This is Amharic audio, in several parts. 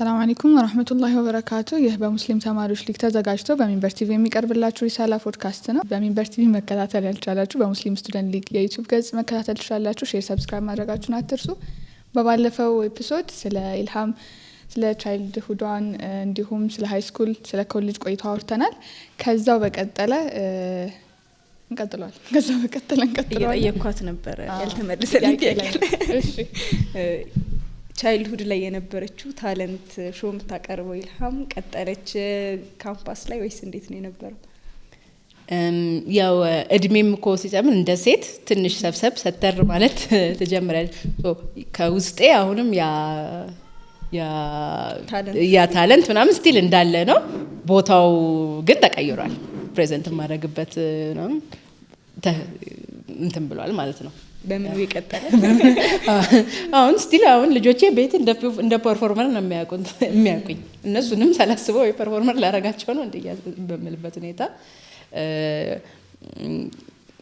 ሰላም አለይኩም ወራህመቱላሂ ወበረካቱ። ይህ በሙስሊም ተማሪዎች ሊግ ተዘጋጅቶ በሚንበር ቲቪ የሚቀርብላችሁ ሪሳላ ፖድካስት ነው። በሚንበር ቲቪ መከታተል ያልቻላችሁ በሙስሊም ስቱደንት ሊግ የዩቲዩብ ገጽ መከታተል ትችላላችሁ። ሼር፣ ሰብስክራይብ ማድረጋችሁን አትርሱ። በባለፈው ኤፒሶድ ስለ ኢልሃም፣ ስለ ቻይልድ ሁዷን እንዲሁም ስለ ሃይ ስኩል፣ ስለ ኮሌጅ ቆይታ አውርተናል። ከዛው በቀጠለ እንቀጥለዋል። እየኳት ነበር ያልተመለሰልኝ ጥያቄ። እሺ ቻይልድሁድ ላይ የነበረችው ታለንት ሾው የምታቀርበው ኢልሃም ቀጠለች ካምፓስ ላይ ወይስ እንዴት ነው የነበረው? ያው እድሜም እኮ ሲጨምር እንደ ሴት ትንሽ ሰብሰብ ሰተር ማለት ተጀምራለች። ከውስጤ አሁንም ያ ታለንት ምናምን ስቲል እንዳለ ነው። ቦታው ግን ተቀይሯል። ፕሬዘንት ማድረግበት ነው እንትን ብሏል ማለት ነው። በምን ይቀጥላል? አሁን ስቲል አሁን ልጆቼ ቤት እንደ ፐርፎርመር ነው የሚያውቁኝ። እነሱንም ሳላስበው የፐርፎርመር ላረጋቸው ነው እንደያ በመልበት ሁኔታ።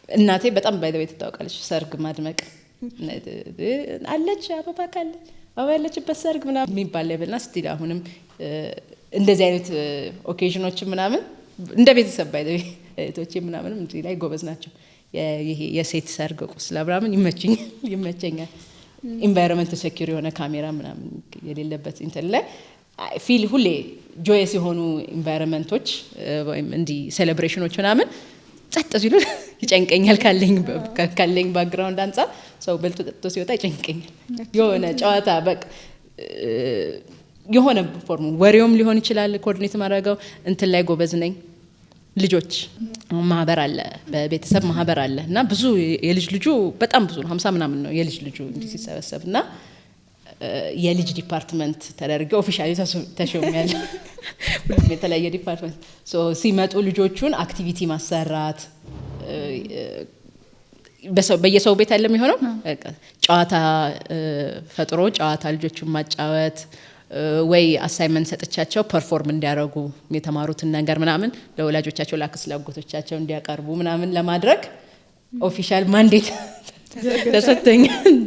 እናቴ በጣም ባይደቤት ታውቃለች። ሰርግ ማድመቅ አለች፣ አበባ ካለ አበባ ያለችበት ሰርግ ምናምን የሚባል ሌቭልና ስቲል አሁንም እንደዚህ አይነት ኦኬዥኖች ምናምን እንደ ቤተሰብ ባይደቤ እህቶቼ ምናምንም እዚህ ላይ ጎበዝ ናቸው። ይሄ የሴት ሰርግ ቁስል አብራምን ይመቸኛል። ኢንቫይሮንመንት ሴኩር የሆነ ካሜራ ምናምን የሌለበት እንትን ላይ ፊል ሁሌ ጆየስ የሆኑ ኢንቫይሮንመንቶች ወይም እንዲ ሴሌብሬሽኖች ምናምን ጸጥ ሲሉ ይጨንቀኛል። ካለኝ ባክግራውንድ አንፃር ሰው በልቶ ጠጥቶ ሲወጣ ይጨንቀኛል። የሆነ ጨዋታ በቃ የሆነ ፎርሙ ወሬውም ሊሆን ይችላል። ኮኦርዲኔት ማድረገው እንትን ላይ ጎበዝ ነኝ። ልጆች ማህበር አለ፣ በቤተሰብ ማህበር አለ እና ብዙ የልጅ ልጁ በጣም ብዙ ነው። 50 ምናምን ነው የልጅ ልጁ እንዲህ ሲሰበሰብና የልጅ ዲፓርትመንት ተደርገው ኦፊሻሊ ተሾሚያለ። ሁሉም የተለያየ ዲፓርትመንት ሲመጡ ልጆቹን አክቲቪቲ ማሰራት በየሰው ቤት ያለ የሚሆነው ጨዋታ ፈጥሮ ጨዋታ ልጆቹን ማጫወት ወይ አሳይመንት ሰጥቻቸው ፐርፎርም እንዲያደርጉ የተማሩትን ነገር ምናምን ለወላጆቻቸው ለአክስላጎቶቻቸው እንዲያቀርቡ ምናምን ለማድረግ ኦፊሻል ማንዴት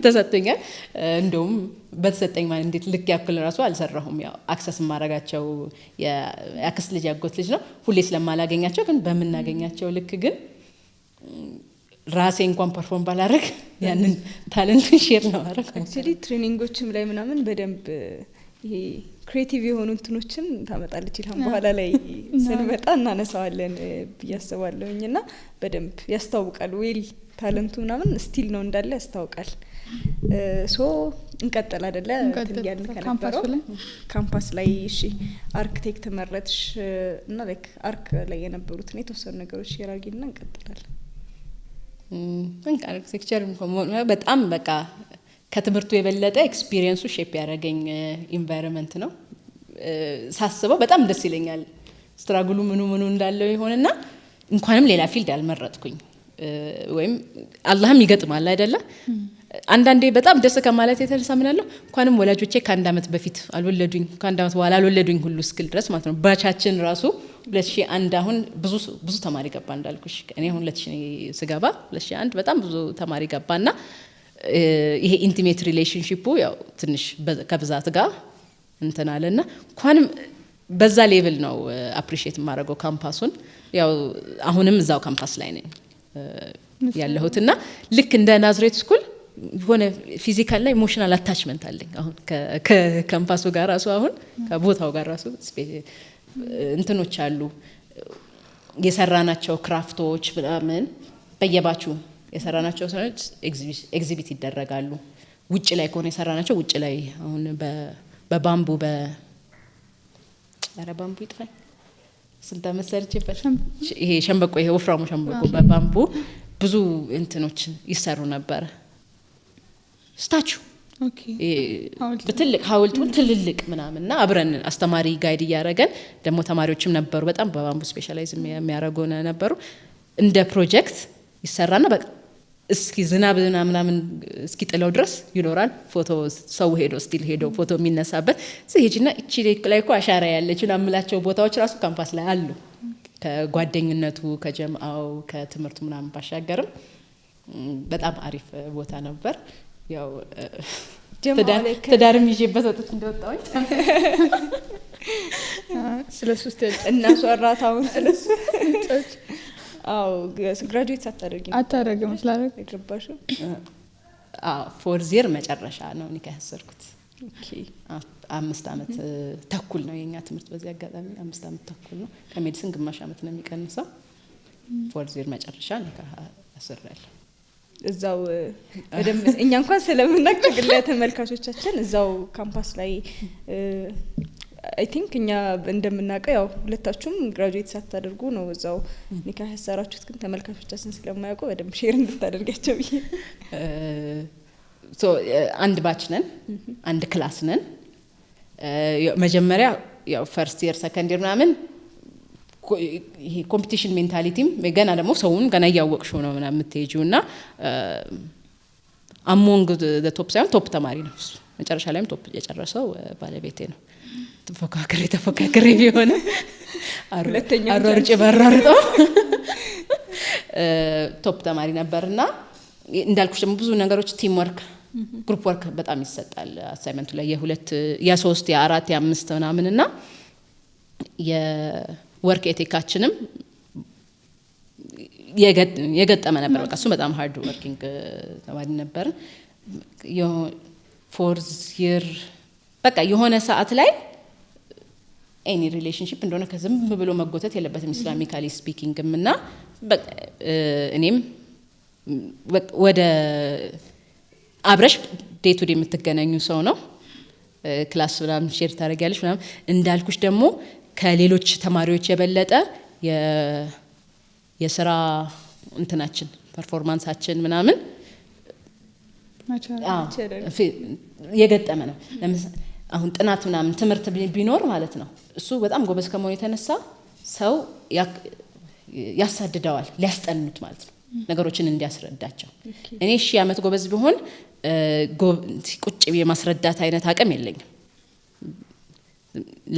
ተሰጥቶኛል። እንደውም በተሰጠኝ ማንዴት ልክ ያክል ራሱ አልሰራሁም። ያው አክሰስ ማረጋቸው የአክስት ልጅ ያጎት ልጅ ነው። ሁሌ ስለማላገኛቸው ግን በመናገኛቸው ልክ ግን ራሴ እንኳን ፐርፎርም ባላረግ ያንን ታለንት ሼር ነው አረግ። አክቹሊ ትሬኒንጎችም ላይ ምናምን በደንብ ይሄ ክሬቲቭ የሆኑ እንትኖችን ታመጣለች ኢልሃም። በኋላ ላይ ስንመጣ እናነሳዋለን ብያስባለሁኝና በደንብ ያስታውቃል። ዌል ታለንቱ ምናምን ስቲል ነው እንዳለ ያስታውቃል። ሶ እንቀጥል አይደለ? ያለ ከነበረው ካምፓስ ላይ እሺ አርክቴክት መረጥሽ እና ላይክ አርክ ላይ የነበሩት የተወሰኑ ነገሮች ሼራጊና እንቀጥላለን። አርክቴክቸር በጣም በቃ ከትምህርቱ የበለጠ ኤክስፒሪየንሱ ሼፕ ያደረገኝ ኢንቫይሮንመንት ነው። ሳስበው በጣም ደስ ይለኛል። ስትራግሉ ምኑ እንዳለው ይሆንና እንኳንም ሌላ ፊልድ አልመረጥኩኝ። ወይም አላህም ይገጥማል አይደለ? አንዳንዴ በጣም ደስ ከማለት የተነሳ ምን አለው እንኳንም ወላጆቼ ከአንድ አመት በፊት አልወለዱኝ፣ ከአንድ አመት በኋላ አልወለዱኝ ሁሉ እስክል ድረስ ማለት ነው። ባቻችን ራሱ 2001 አሁን ብዙ ተማሪ ገባ እንዳልኩሽ። እኔ አሁን 2000 ስገባ 2001 በጣም ብዙ ተማሪ ገባና ይሄ ኢንቲሜት ሪሌሽንሺፑ ያው ትንሽ ከብዛት ጋር እንትን አለና እንኳንም በዛ ሌቭል ነው አፕሪሺየት ማድረገው ካምፓሱን። ያው አሁንም እዛው ካምፓስ ላይ ነኝ ያለሁትና ልክ እንደ ናዝሬት ስኩል ሆነ ፊዚካል ላይ ኢሞሽናል አታችመንት አለኝ አሁን ከካምፓሱ ጋር ራሱ አሁን ከቦታው ጋር ራሱ እንትኖች አሉ የሰራናቸው ክራፍቶች ምናምን በየባቹ የሰራናቸው ሰዎች ኤግዚቢት ይደረጋሉ። ውጭ ላይ ከሆነ የሰራናቸው ውጭ ላይ አሁን በባምቡ ባምቡ ይጥፋል ስንት መሰርችበት ይሄ ሸምበቆ ይሄ ወፍራሙ ሸምበቆ በባምቡ ብዙ እንትኖች ይሰሩ ነበር። ስታቹ በትልቅ ሐውልት ትልልቅ ምናምንና አብረን አስተማሪ ጋይድ እያደረገን ደግሞ ተማሪዎችም ነበሩ። በጣም በባምቡ ስፔሻላይዝ የሚያደርጉ ነበሩ። እንደ ፕሮጀክት ይሰራና በቃ እስኪ ዝናብና ምናምን እስኪ ጥለው ድረስ ይኖራል። ፎቶ ሰው ሄዶ ፎቶ የሚነሳበት ሲሄጅና እቺ ላይ እኮ አሻራ ያለችና አምላቸው ቦታዎች ራሱ ካምፓስ ላይ አሉ። ከጓደኝነቱ ከጀምአው ከትምህርቱ ምናምን ባሻገርም በጣም አሪፍ ቦታ ነበር። ያው ትዳርም ይዤበት ወጥቼ እንደወጣሁኝ ስለሱ እና ሷራታውን ስለሱ አዎ ግራጁዌት ሳታደርጊ አታረግም ስላደረግ የገባሽው? አዎ 4 year መጨረሻ ነው ኒካ ያሰርኩት። ኦኬ 5 አመት ተኩል ነው የኛ ትምህርት። በዚህ አጋጣሚ 5 አመት ተኩል ነው። ከሜዲሲን ግማሽ አመት ነው የሚቀንሰው። 4 year መጨረሻ ኒካ አስሬያለሁ። እዛው በደንብ እኛ እንኳን ስለምናቀግለ ተመልካቾቻችን እዛው ካምፓስ ላይ አይ ቲንክ እኛ እንደምናቀው ያው ሁለታችሁም ግራጁዌት ሳታደርጉ ነው እዛው ኒካ ያሰራችሁት። ግን ተመልካቾቻችን ስለማያውቁ በደንብ ሼር እንድታደርጋቸው ብዬ ሶ አንድ ባች ነን፣ አንድ ክላስ ነን። መጀመሪያ ያው ፈርስት year ሰከንድ year ምናምን ይሄ ኮምፒቲሽን ሜንታሊቲም ገና ደግሞ ሰውን ገና ያወቅሽው ነው ምናምን የምትሄጂውና አሞንግ ዘ ቶፕ ሳይሆን ቶፕ ተማሪ ነው እሱ። መጨረሻ ላይም ቶፕ የጨረሰው ባለቤቴ ነው። ተፎካክሬ ቢሆን አሯርጬ ባሯርጦ ቶፕ ተማሪ ነበርና እንዳልኩሽ ደግሞ ብዙ ነገሮች ቲም ወርክ ግሩፕ ወርክ በጣም ይሰጣል አሳይመንቱ ላይ የ2 የ3 የ4 የ5 ምናምንና የወርክ ኤቲካችንም የገጠመ ነበር። በቃ እሱ በጣም ሃርድ ወርኪንግ ተማሪ ነበር። የ4 year በቃ የሆነ ሰዓት ላይ ኤኒ ሪሌሽንሺፕ እንደሆነ ከዝም ብሎ መጎተት የለበትም ኢስላሚካሊ ስፒኪንግም እና እኔም ወደ አብረሽ ዴይ ቱ ዴይ የምትገናኙ ሰው ነው። ክላስ ምናምን ሼር ታደርጊያለሽ ምናምን እንዳልኩሽ ደግሞ ከሌሎች ተማሪዎች የበለጠ የስራ እንትናችን ፐርፎርማንሳችን ምናምን የገጠመ ነው። ለምሳሌ አሁን ጥናት ምናምን ትምህርት ቢኖር ማለት ነው እሱ በጣም ጎበዝ ከመሆኑ የተነሳ ሰው ያሳድደዋል ሊያስጠኑት ማለት ነው ነገሮችን እንዲያስረዳቸው። እኔ አመት ጎበዝ ቢሆን ቁጭ የማስረዳት አይነት አቅም የለኝም።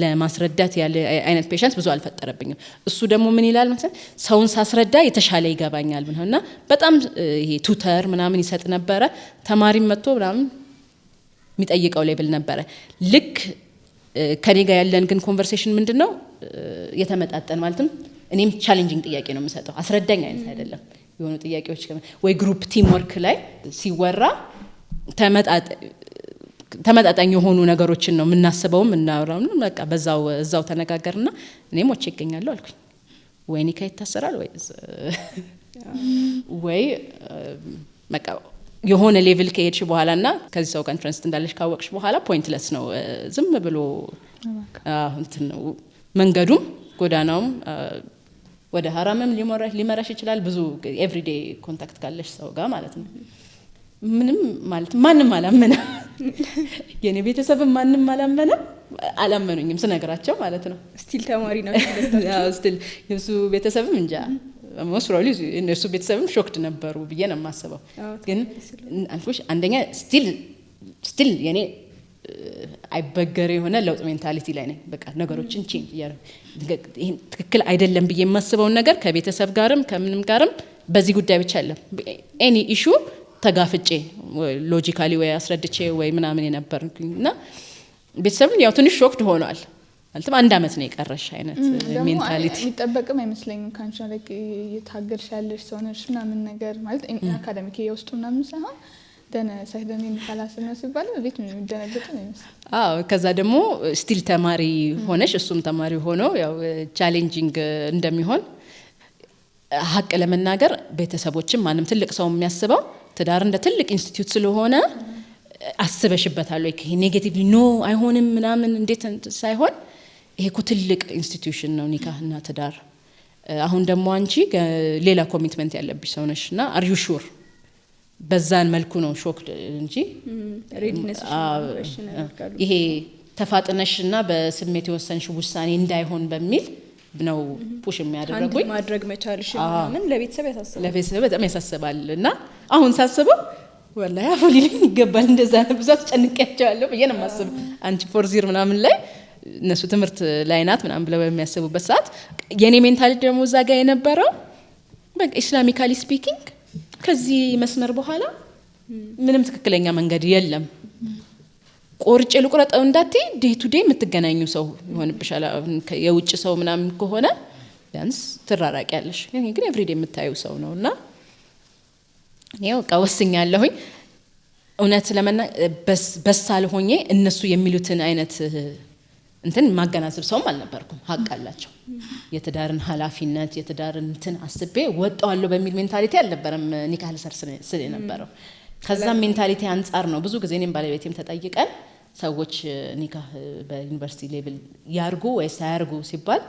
ለማስረዳት ያለ አይነት ፔሸንስ ብዙ አልፈጠረብኝም። እሱ ደግሞ ምን ይላል ማለት ሰውን ሳስረዳ የተሻለ ይገባኛል ምናምንና በጣም ይሄ ቱተር ምናምን ይሰጥ ነበር። ተማሪም መጥቶ ምናምን የሚጠይቀው ሌቭል ነበር። ልክ ከኔ ጋር ያለን ግን ኮንቨርሴሽን ምንድነው የተመጣጠን ማለትም እኔም ቻሌንጂንግ ጥያቄ ነው የምሰጠው አስረዳኝ አይነት አይደለም። የሆኑ ጥያቄዎች ወይ ግሩፕ ቲም ወርክ ላይ ሲወራ ተመጣጣኝ የሆኑ ነገሮችን ነው የምናስበውም እናወራው። በቃ በዛው ተነጋገርና እኔም ወጪ ይገኛለሁ አልኩኝ። ወይ ኒካ ይታሰራል ወይ በቃ የሆነ ሌቭል ከሄድሽ በኋላና ከዚህ ሰው ጋር ትራንስት እንዳለሽ ካወቅሽ በኋላ ፖይንትለስ ነው ዝም ብሎ እንትን ነው መንገዱም ጎዳናውም ወደ ሐራምም ሊመራሽ ይችላል። ብዙ ኤቭሪዴይ ኮንታክት ካለሽ ሰው ጋር ማለት ነው። ምንም ማለት ማንንም አላመነ የኔ ቤተሰብም ማንንም አላመኑኝም ስነግራቸው ማለት ነው። ስቲል ተማሪ ነው ያው ስቲል የሱ ቤተሰብም እንጃ ሞስሮሊ እነሱ ቤተሰብም ሾክድ ነበሩ ብዬ ነው የማስበው። ግን አንኩሽ አንደኛ ስቲል የኔ አይበገር የሆነ ለውጥ ሜንታሊቲ ላይ ነኝ። በቃ ነገሮችን ቼንጅ ይሄን ትክክል አይደለም ብዬ የማስበው ነገር ከቤተሰብ ጋርም ከምንም ጋርም በዚህ ጉዳይ ብቻ አይደለም ኤኒ ኢሹ ተጋፍጬ ሎጂካሊ ወይ አስረድቼ ወይ ምናምን የነበርኩኝና ቤተሰብም ያው ትንሽ ሾክድ ሆኗል። ማለት አንድ አመት ነው የቀረሽ አይነት ሜንታሊቲ የሚጠበቅም አይመስለኝም። ካንቺ ላይ የታገልሽ ያለሽ ሰው ነሽ ምናምን ነገር ማለት አካዳሚክ የውስጡ ምናምን ሳይሆን ደነ ሳይደን የሚካላስ ነው ሲባል ቤት ነው የሚደነግጥ ነው ይመስል። ከዛ ደግሞ ስቲል ተማሪ ሆነሽ እሱም ተማሪ ሆኖ ያው ቻሌንጂንግ እንደሚሆን ሀቅ ለመናገር ቤተሰቦችም ማንም ትልቅ ሰው የሚያስበው ትዳር እንደ ትልቅ ኢንስቲትዩት ስለሆነ አስበሽበታል ወይ ኔጌቲቭሊ ኖ አይሆንም ምናምን እንዴት ሳይሆን ይሄ እኮ ትልቅ ኢንስቲትዩሽን ነው ኒካህና ትዳር። አሁን ደግሞ አንቺ ሌላ ኮሚትመንት ያለብሽ ሰው ነሽና አር ዩ ሹር በዛን መልኩ ነው ሾክድ እንጂ ሬዲነስ ይሄ ተፋጥነሽና በስሜት የወሰንሽ ውሳኔ እንዳይሆን በሚል ነው ፑሽ የሚያደርጉኝ። ማድረግ መቻልሽ ምን ለቤተሰብ በጣም ያሳስባልና አሁን ሳስበው ወላሂ አፉሊ ይገባል እንደዛ ነው ብዙ አስጨንቄያቸዋለሁ ብዬ ነው የማስበው። አንቺ 4 year ምናምን ላይ እነሱ ትምህርት ላይ ናት ምናምን ብለው በሚያስቡበት ሰዓት የኔ ሜንታሊቲ ደግሞ እዛ ጋር የነበረው በቃ ኢስላሚካሊ ስፒኪንግ ከዚህ መስመር በኋላ ምንም ትክክለኛ መንገድ የለም ቆርጬ ልቁረጠው እንዳትይ ዴይ ቱ ዴይ የምትገናኙ ሰው ይሆንብሻል። የውጭ ሰው ምናምን ከሆነ ቢያንስ ትራራቂያለሽ። ግን ኤቭሪዴ የምታዩ ሰው ነውና እኔው ወስኛለሁኝ። እውነት በሳል ሆኜ እነሱ የሚሉትን አይነት እንትን ማገናዘብ ሰውም አልነበርኩም። ሀቅ አላቸው። የትዳርን ኃላፊነት የትዳርን እንትን አስቤ ወጣዋለሁ በሚል ሜንታሊቲ አልነበረም ኒካህ ልሰርስ ስል የነበረው። ከዛም ሜንታሊቲ አንጻር ነው ብዙ ጊዜ እኔም ባለቤቴም ተጠይቀን ሰዎች ኒካህ በዩኒቨርሲቲ ሌቭል ያርጉ ወይስ አያርጉ ሲባል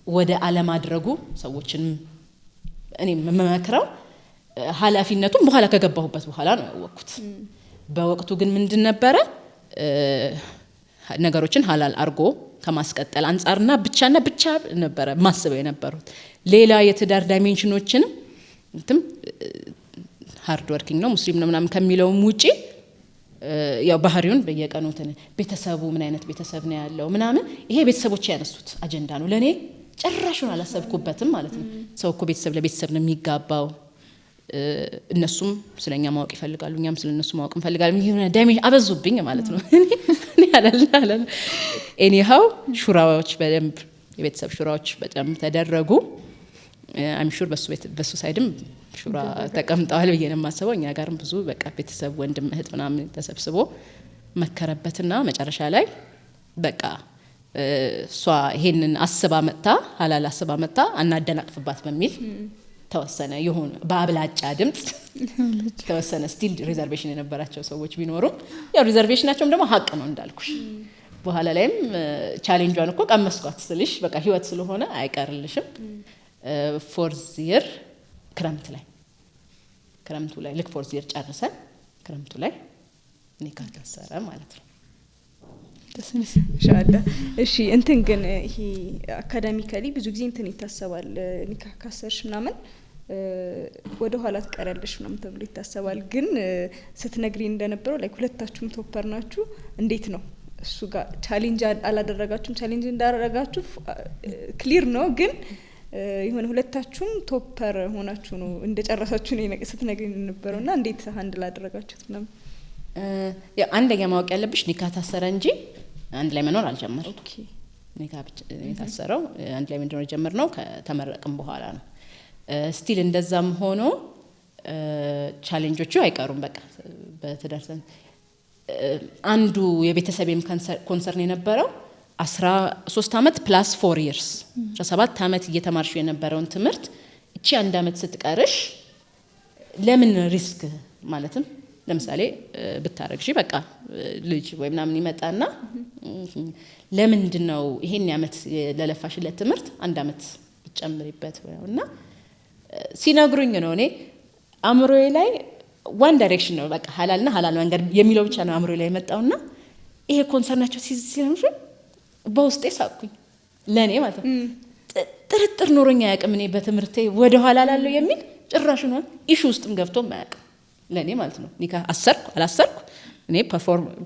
ወደ አለማድረጉ ሰዎችን እኔም መመክረው ኃላፊነቱን በኋላ ከገባሁበት በኋላ ነው ያወቅኩት። በወቅቱ ግን ምንድን ነበረ ነገሮችን ሐላል አርጎ ከማስቀጠል አንጻርና ብቻ ነበረ ማስበው የነበሩት። ሌላ የትዳር ዳይሜንሽኖችን እንትም ሃርድ ወርኪንግ ነው ሙስሊም ነው ምናምን ከሚለውም ውጪ ያው ባህሪውን በየቀኑ ቤተሰቡ ምን አይነት ቤተሰብ ነው ያለው ምናምን ይሄ ቤተሰቦች ያነሱት አጀንዳ ነው። ለኔ ጭራሹን አላሰብኩበትም ማለት ነው። ሰው እኮ ቤተሰብ ለቤተሰብ ነው የሚጋባው። እነሱም ስለኛ ማወቅ ይፈልጋሉ፣ እኛም ስለነሱ ማወቅ እንፈልጋለን። ይሄ ዳይሜንሽን አበዙብኝ ማለት ነው። እኔ አላለ ኤኒሃው ሹራዎች በደንብ የቤተሰብ ሹራዎች በደንብ ተደረጉ። አም ሹር በሱ ሳይድም ሹራ ተቀምጠዋል ብዬ ነው የማስበው። እኛ ጋርም ብዙ በቃ ቤተሰብ ወንድም እህት ምናምን ተሰብስቦ መከረበትና መጨረሻ ላይ በቃ እሷ ይሄንን አስባ መጣ ሐላል አስባ መጣ አናደናቅፍባት በሚል ተወሰነ። ይሁን በአብላጫ ድምጽ ተወሰነ። ስቲል ሪዘርቬሽን የነበራቸው ሰዎች ቢኖሩም ያው ሪዘርቬሽናቸውም ደግሞ ሀቅ ነው እንዳልኩሽ። በኋላ ላይም ቻሌንጇን እኮ ቀመስኳት ስልሽ በቃ ህይወት ስለሆነ አይቀርልሽም። ፎርዝ ይር ክረምቱ ላይ ልክ ፎርዝ ይር ጨርሰን ክረምቱ ላይ ኒካህ ታሰረ ማለት ነው። ኢንሻአላህ። እሺ እንትን ግን ይሄ አካዳሚካሊ ብዙ ጊዜ እንትን ይታሰባል ኒካህ ካሰርሽ ምናምን ወደ ኋላ ትቀራለሽ ምናምን ተብሎ ይታሰባል። ግን ስትነግሪ እንደነበረው ላይ ሁለታችሁም ቶፐር ናችሁ። እንዴት ነው እሱ ጋር ቻሌንጅ አላደረጋችሁም? ቻሌንጅ እንዳደረጋችሁ ክሊር ነው። ግን ይሁን ሁለታችሁም ቶፐር ሆናችሁ ነው እንደጨረሳችሁ ነው ስትነግሪ እንደነበረውና እንዴት ሃንድል አደረጋችሁት ምናምን? ያ አንደኛ ማወቅ ያለብሽ ኒካህ ታሰረ እንጂ አንድ ላይ መኖር አልጀመርንም። ኦኬ ኒካህ ታሰረው አንድ ላይ መኖር ጀመርነው ከተመረቅም በኋላ ነው። ስቲል እንደዛም ሆኖ ቻሌንጆቹ አይቀሩም። በቃ በተደርሰን አንዱ የቤተሰቤም ኮንሰርን የነበረው 13 አመት ፕላስ 4 years 17 አመት እየተማርሽ የነበረውን ትምህርት እቺ አንድ አመት ስትቀርሽ ለምን ሪስክ ማለትም ለምሳሌ ብታረግሽ በቃ ልጅ ወይ ምናምን ይመጣና ለምንድነው ይሄን አመት ለለፋሽለት ትምህርት አንድ አመት ብትጨምሪበት ወይና ሲነግሩኝ ነው እኔ አምሮዬ ላይ ዋን ዳይሬክሽን ነው በቃ ሐላልና ሐላል መንገድ የሚለው ብቻ ነው አምሮዬ ላይ መጣውና ይሄ ኮንሰርናቸው ሲዝምሽ በውስጤ ሳቅኩኝ። ለኔ ማለት ነው ጥርጥር ኖሮኛ ያቅም እኔ በትምህርቴ ወደ ኋላ ላለው የሚል ጭራሽ ነው ኢሹ ውስጥም ገብቶ ማያቅ ለኔ ማለት ነው። ኒካህ አሰርኩ አላሰርኩ እኔ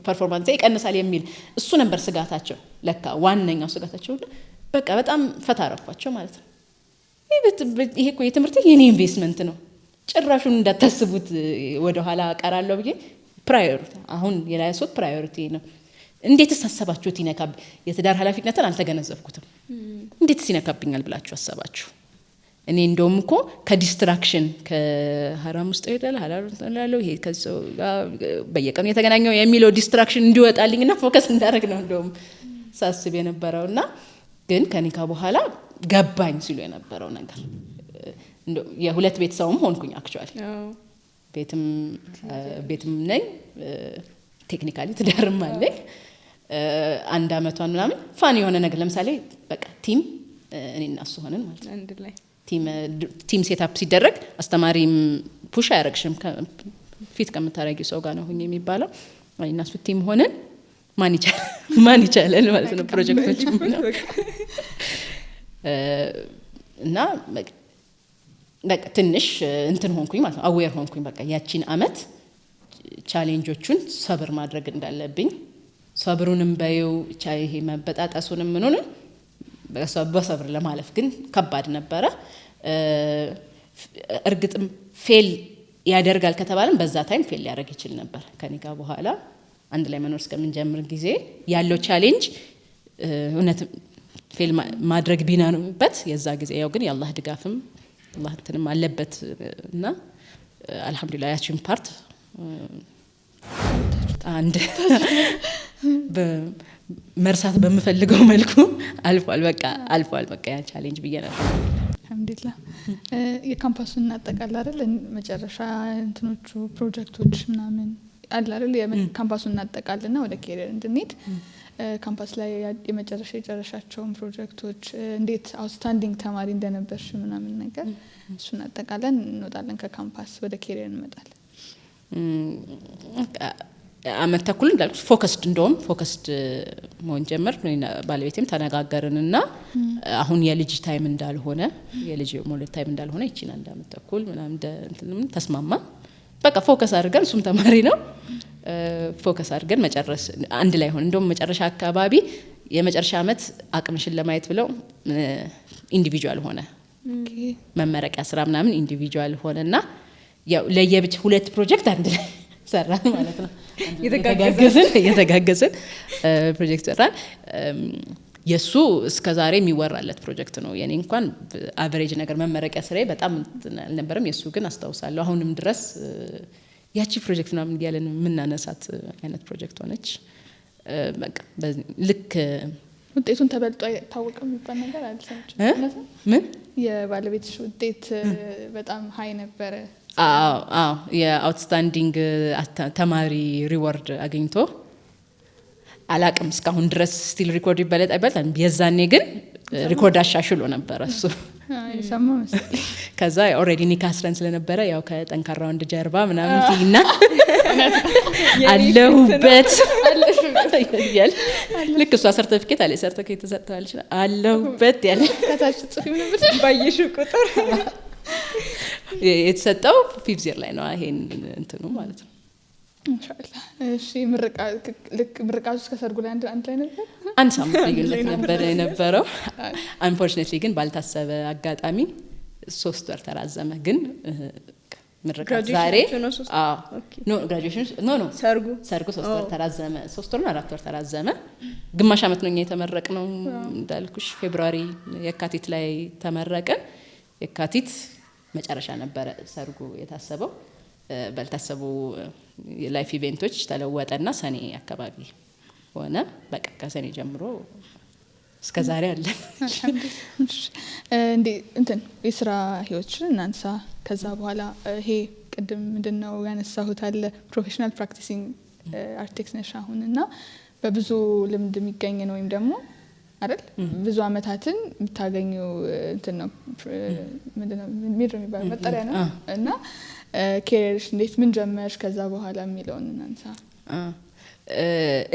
ፐርፎርማንስ ይቀንሳል የሚል እሱ ነበር ስጋታቸው። ለካ ዋነኛው ስጋታቸው በቃ በጣም ፈታረኳቸው ማለት ነው። ይሄ እኮ የትምህርት የኔ ኢንቨስትመንት ነው። ጭራሹን እንዳታስቡት ወደ ኋላ ቀራለሁ ብዬ ፕራዮሪቲ አሁን የላይሶት ፕራዮሪቲ ነው። እንዴት ተሳሰባችሁት ይነካብ የትዳር ኃላፊነትን አልተገነዘብኩትም። እንዴት ሲነካብኛል ብላችሁ አሰባችሁ? እኔ እንደውም እኮ ከዲስትራክሽን ከሐራም ውስጥ ይደል ሐላል ተላለው ይሄ ከሰው በየቀኑ የተገናኘው የሚለው ዲስትራክሽን እንዲወጣልኝና ፎከስ እንዳደረግ ነው እንደውም ሳስብ የነበረውና ግን ከኒካ በኋላ ገባኝ ሲሉ የነበረው ነገር የሁለት ቤት ሰውም ሆንኩኝ። አክቹአሊ ቤትም ነኝ ቴክኒካሊ ትዳርም አለኝ። አንድ አመቷን ምናምን ፋን የሆነ ነገር ለምሳሌ በቃ ቲም እኔና እሱ ሆነን ማለት ነው አንድ ላይ ቲም ሴትአፕ ሲደረግ አስተማሪም ፑሽ አያረግሽም ፊት ከምታረጊው ሰው ጋር ነው ሆኜ የሚባለው። እኔና እሱ ቲም ሆነን ማን ይቻላል ማለት ነው ፕሮጀክቶች ነው እና በቃ ትንሽ እንትን ሆንኩኝ ማለት ነው አዌር ሆንኩኝ። በቃ ያቺን አመት ቻሌንጆቹን ሰብር ማድረግ እንዳለብኝ ሰብሩንም በየው ይሄ መበጣጣሱንም ምኑንም በሰብር ለማለፍ ግን ከባድ ነበረ። እርግጥም ፌል ያደርጋል ከተባለም በዛ ታይም ፌል ያደርግ ይችል ነበር። ከኒካ በኋላ አንድ ላይ መኖር እስከምንጀምር ጊዜ ያለው ቻሌንጅ እውነት ፌል ማድረግ ቢናኑበት የዛ ጊዜ ያው ግን የአላህ ድጋፍም አላህ እንትንም አለበት እና አልহামዱሊላህ ያቺን ፓርት አንድ በመርሳት በመፈልገው መልኩ አልፏል በቃ ያ ቻሌንጅ ብየናል አልহামዱሊላህ የካምፓሱን እናጠቃልል አይደል መጨረሻ እንትኖቹ ፕሮጀክቶች ምናምን አለ አይደል የካምፓሱን እናጠቃልልና ወደ ኬሪየር እንድንሄድ ካምፓስ ላይ የመጨረሻ የጨረሻቸውን ፕሮጀክቶች እንዴት አውትስታንዲንግ ተማሪ እንደነበርሽ ምናምን ነገር እሱን አጠቃለን እንወጣለን ከካምፓስ ወደ ኬሪየር እንመጣለን አመት ተኩል እንዳልኩ ፎከስድ መሆን ጀመር ባለቤቴም ተነጋገርንና አሁን የልጅ ታይም እንዳልሆነ የልጅ ሞለት ታይም እንዳልሆነ ይቺን አንድ አመት ተኩል ምናምን እንትንም ተስማማ በቃ ፎከስ አድርገን እሱም ተማሪ ነው ፎከስ አድርገን መጨረስ አንድ ላይ ሆነ እንደውም መጨረሻ አካባቢ የመጨረሻ አመት አቅምሽን ለማየት ብለው ኢንዲቪጁዋል ሆነ መመረቂያ ስራ ምናምን ኢንዲቪጁዋል ሆነና ያው ለየብቻ ሁለት ፕሮጀክት አንድ ላይ ሰራን ማለት ነው የተጋገዝን ፕሮጀክት ሰራን የሱ እስከ ዛሬ የሚወራለት ፕሮጀክት ነው የኔ እንኳን አቨሬጅ ነገር መመረቂያ ስራዬ በጣም አልነበረም የሱ ግን አስተዋውሳለሁ አሁንም ድረስ ያቺ ፕሮጀክት ምናምን ያለን ምናነሳት አይነት ፕሮጀክት ሆነች በቃ ልክ ውጤቱን ተበልጦ ታወቀው የሚባል ነገር አልሰማችም ምን የባለቤትሽ ውጤት በጣም ሃይ ነበር አዎ የአውትስታንዲንግ ተማሪ ሪዋርድ አግኝቶ አላቅም እስካሁን ድረስ ስቲል ሪኮርድ ይበለጣል የዛኔ ግን ሪኮርድ አሻሽሎ ነበር እሱ ሰማው መሰለኝ ከዛ ኦሬዲ ኒካስረን ስለነበረ ያው ከጠንካራ ወንድ ጀርባ ምናምን ሲና አለሁበት ያለ ልክ እሷ ሰርቲፊኬት አለ ሰርቲፊኬት ተሰጥቷል አለሁበት ያለ ከታች ጽሁፍ ነበር ባየሽ ቁጥር የተሰጠው ፊፍዝ ይር ላይ ነው ይሄን እንትኑ ማለት ነው ኢንሻአላህ እሺ ምርቃቱ ከሰርጉ ላይ አንድ ላይ ነበር አንድ ሳምንት ልዩነት ነበር የነበረው አንፎርቹኔትሊ ግን ባልታሰበ አጋጣሚ 3 ወር ተራዘመ ግን ምርቃት ዛሬ ግራጁዌሽን ኖ ሰርጉ 3 ወር ተራዘመ 3 ወር እና 4 ወር ተራዘመ ግማሽ አመት ነው የተመረቅነው እንዳልኩሽ ፌብሩዋሪ የካቲት ላይ ተመረቀን የካቲት መጨረሻ ነበር ሰርጉ የታሰበው ባልታሰቡ ላይፍ ኢቨንቶች ተለወጠና ሰኔ አካባቢ ሆነ በቃ ከሰኔ ጀምሮ እስከ ዛሬ አለ እንዴ እንትን የስራ ህይወትሽን እናንሳ ከዛ በኋላ ይሄ ቅድም ምንድነው ያነሳሁት አለ ፕሮፌሽናል ፕራክቲሲንግ አርክቴክት ነሽ አሁንና በብዙ ልምድ የሚገኝ ነው ወይም ደግሞ አይደል ብዙ አመታትን የምታገኙው እንትን ነው ምንድነው የሚባለው መጠሪያ ነው እና ኬሪየርሽ እንዴት ምን ጀመርሽ ከዛ በኋላ የሚለውን እናንሳ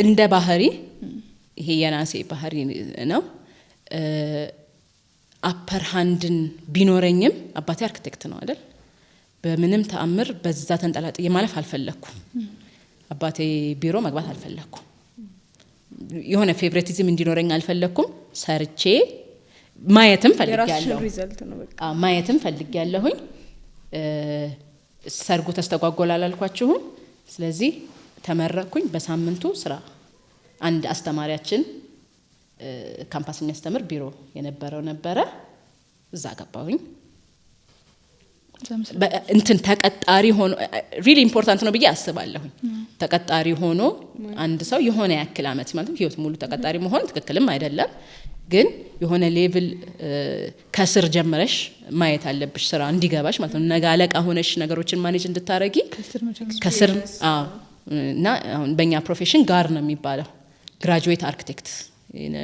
እንደ ባህሪ ይሄ የናሴ ባህሪ ነው አፐር ሃንድን ቢኖረኝም አባቴ አርክቴክት ነው አይደል በምንም ተአምር በዛ ተንጠላጥዬ ማለፍ አልፈለኩም አባቴ ቢሮ መግባት አልፈለኩም የሆነ ፌቨሪቲዝም እንዲኖረኝ አልፈለኩም ሰርቼ ማየትም ፈልጊያለሁኝ ሰርጉ ተስተጓጎላል አልኳችሁም ስለዚህ ተመረኩኝ በሳምንቱ ስራ አንድ አስተማሪያችን ካምፓስ የሚያስተምር ቢሮ የነበረው ነበረ እዛ ገባሁኝ እንትን ተቀጣሪ ሆኖ ሪሊ ኢምፖርታንት ነው ብዬ አስባለሁኝ ተቀጣሪ ሆኖ አንድ ሰው የሆነ ያክል አመት ማለት ህይወት ሙሉ ተቀጣሪ መሆን ትክክልም አይደለም ግን የሆነ ሌቭል ከስር ጀምረሽ ማየት አለብሽ ስራ እንዲገባሽ ማለት ነው ነገ አለቃ ሆነሽ ነገሮችን ማኔጅ እንድታረጊ ከስር እና አሁን በእኛ ፕሮፌሽን ጋር ነው የሚባለው ግራጁዌት አርክቴክት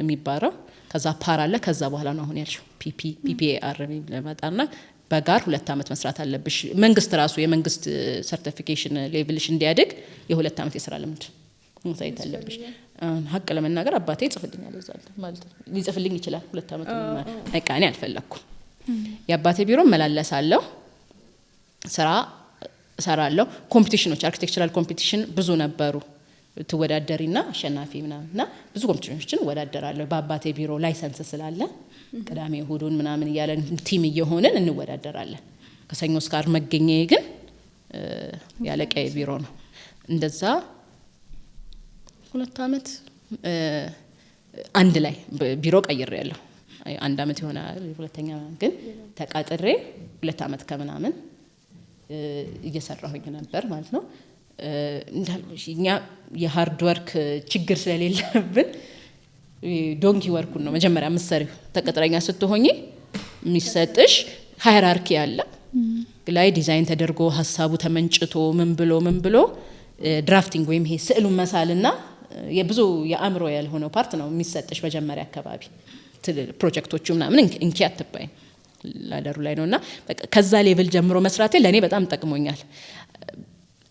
የሚባለው ከዛ ፓር አለ ከዛ በኋላ ነው አሁን ያልሽው ፒፒአር ለማጣና በጋር 2 አመት መስራት አለብሽ መንግስት ራሱ የመንግስት ሰርቲፊኬሽን ሌቭልሽ እንዲያድግ የ2 አመት የሥራ ልምድ ማሳየት አለብሽ ሀቅ ለመናገር አባቴ ይጽፍልኛል እዛል ማለት ነው ሊጽፍልኝ ይችላል 2 አመት አይቃኔ አልፈለኩም የአባቴ ቢሮ መላለሳለሁ ስራ ሰራለሁ ኮምፒቲሽኖች አርኪቴክቸራል ኮምፒቲሽን ብዙ ነበሩ ተወዳደሪና አሸናፊ ምናምንና ብዙ ኮምፒቲሽኖችን ወዳደራለሁ በአባቴ ቢሮ ላይሰንስ ስላለ ቅዳሜ እሁዱን ምናምን ያለን ቲም እየሆነን እንወዳደራለን ከሰኞ እስከ ዓርብ መገኘዬ ግን ያለቀየ ቢሮ ነው እንደዛ 2 አመት አንድ ላይ ቢሮ ቀይሬያለሁ። 1 አመት ይሆናል ሁለተኛ ግን ተቃጥሬ 2 አመት ከምናምን እየሰራሁኝ ነበር ማለት ነው። እንዳልኩሽኛ የሃርድ ወርክ ችግር ስለሌለብን ዶንኪ ወርኩን ነው መጀመሪያ መሰሪው። ተቀጥረኛ ስትሆኚ የሚሰጥሽ ሃይራርኪ አለ ላይ ዲዛይን ተደርጎ ሐሳቡ ተመንጭቶ ምን ብሎ ድራፍቲንግ ወይም ይሄ ስዕሉን መሳልና የብዙ የአእምሮ ያልሆነው ፓርት ነው የሚሰጥሽ መጀመሪያ አካባቢ። ፕሮጀክቶቹ ምናምን እንኪ አትባይ ላደሩ ላይ ነውና በቃ ከዛ ሌቭል ጀምሮ መስራቴ ለኔ በጣም ጠቅሞኛል።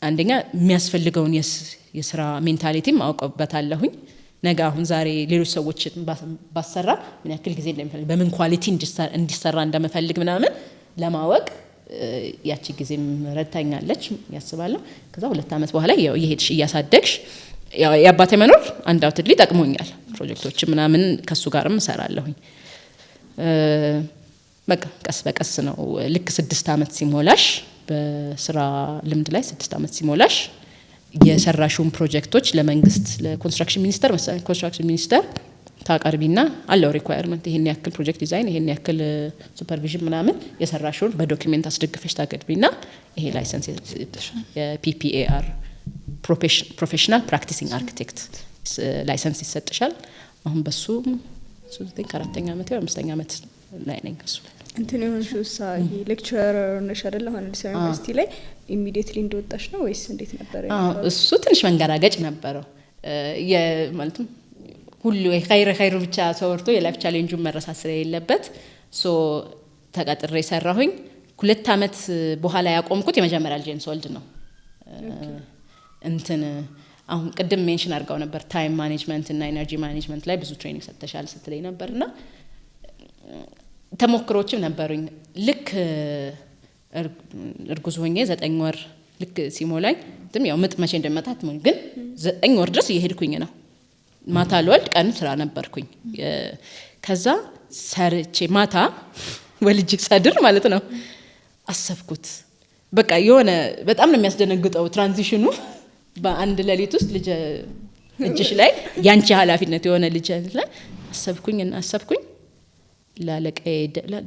አንደኛ የሚያስፈልገውን የስራ ሜንታሊቲም አውቀበታለሁኝ። ነገ አሁን ዛሬ ሌሎች ሰዎችን ባሰራ ምን ያክል ጊዜ እንደሚፈልግ በምን ኳሊቲ እንዲሰራ እንደምፈልግ ምናምን ለማወቅ ያቺ ጊዜም ረድታኛለች ያስባለሁ። ከዛ 2 አመት በኋላ ያው እየሄድሽ እያሳደግሽ ያው የአባቴ መኖር አንዳውትሊ ጠቅሞኛል። ፕሮጀክቶች ምናምን ከሱ ጋርም እሰራለሁኝ። በቃ ቀስ በቀስ ነው ልክ 6 አመት ሲሞላሽ በስራ ልምድ ላይ 6 አመት ሲሞላሽ የሰራሽውን ፕሮጀክቶች ለመንግስት ለኮንስትራክሽን ሚኒስተር መሰለኝ ኮንስትራክሽን ሚኒስተር ታቀርቢና አለው ሪኳየርመንት ይሄን ያክል ፕሮጀክት ዲዛይን ይሄን ያክል ሱፐርቪዥን ምናምን የሰራሽውን በዶክመንት አስደግፈሽ ታቀርቢና ይሄ ላይሰንስ የፒፒኤአር ፕሮፌሽናል ፕራክቲሲንግ አርኪቴክት ላይሰንስ ይሰጥሻል። አሁን በሱ 4ኛ አመት ወይ 5ኛ አመት ላይ ነኝ። እሱ እንትን የሆንሽው ይሄ ሌክቸረር ነሽ አይደል? አሁን አዲስ አበባ ዩኒቨርሲቲ ላይ ኢሚዲየትሊ እንደወጣሽ ነው ወይስ እንዴት ነበር? እሱ ትንሽ መንገራገጭ ነበረው። የማለትም ሁሉ ኸይር ብቻ ተወርቶ የላይፍ ቻሌንጁን መረሳት ስለሌለበት ተቀጥሬ ሰራሁኝ። 2 አመት በኋላ ያቆምኩት የመጀመሪያ ልጄን ስወልድ ነው። እንትን አሁን ቅድም ሜንሽን አድርጋው ነበር ታይም ማኔጅመንት እና ኤነርጂ ማኔጅመንት ላይ ብዙ ትሬኒንግ ሰጥተሻል ስትለኝ ነበርና ተሞክሮችም ነበሩኝ። ልክ እርጉዝ ሆኜ 9 ወር ልክ ሲሞላኝ ያው ምጥ መቼ እንደመጣት ግን 9 ወር ድረስ እየሄድኩኝ ነው። ማታ ልወልድ ቀን ስራ ነበርኩኝ። ከዛ ሰርቼ ማታ ወልጅ ሳድር ማለት ነው አሰብኩት በቃ የሆነ በጣም ነው የሚያስደነግጠው ትራንዚሽኑ። በአንድ ሌሊት ውስጥ ልጅ እጅሽ ላይ ያንቺ ኃላፊነት የሆነ ልጅ ላይ አሰብኩኝ ላለቀይ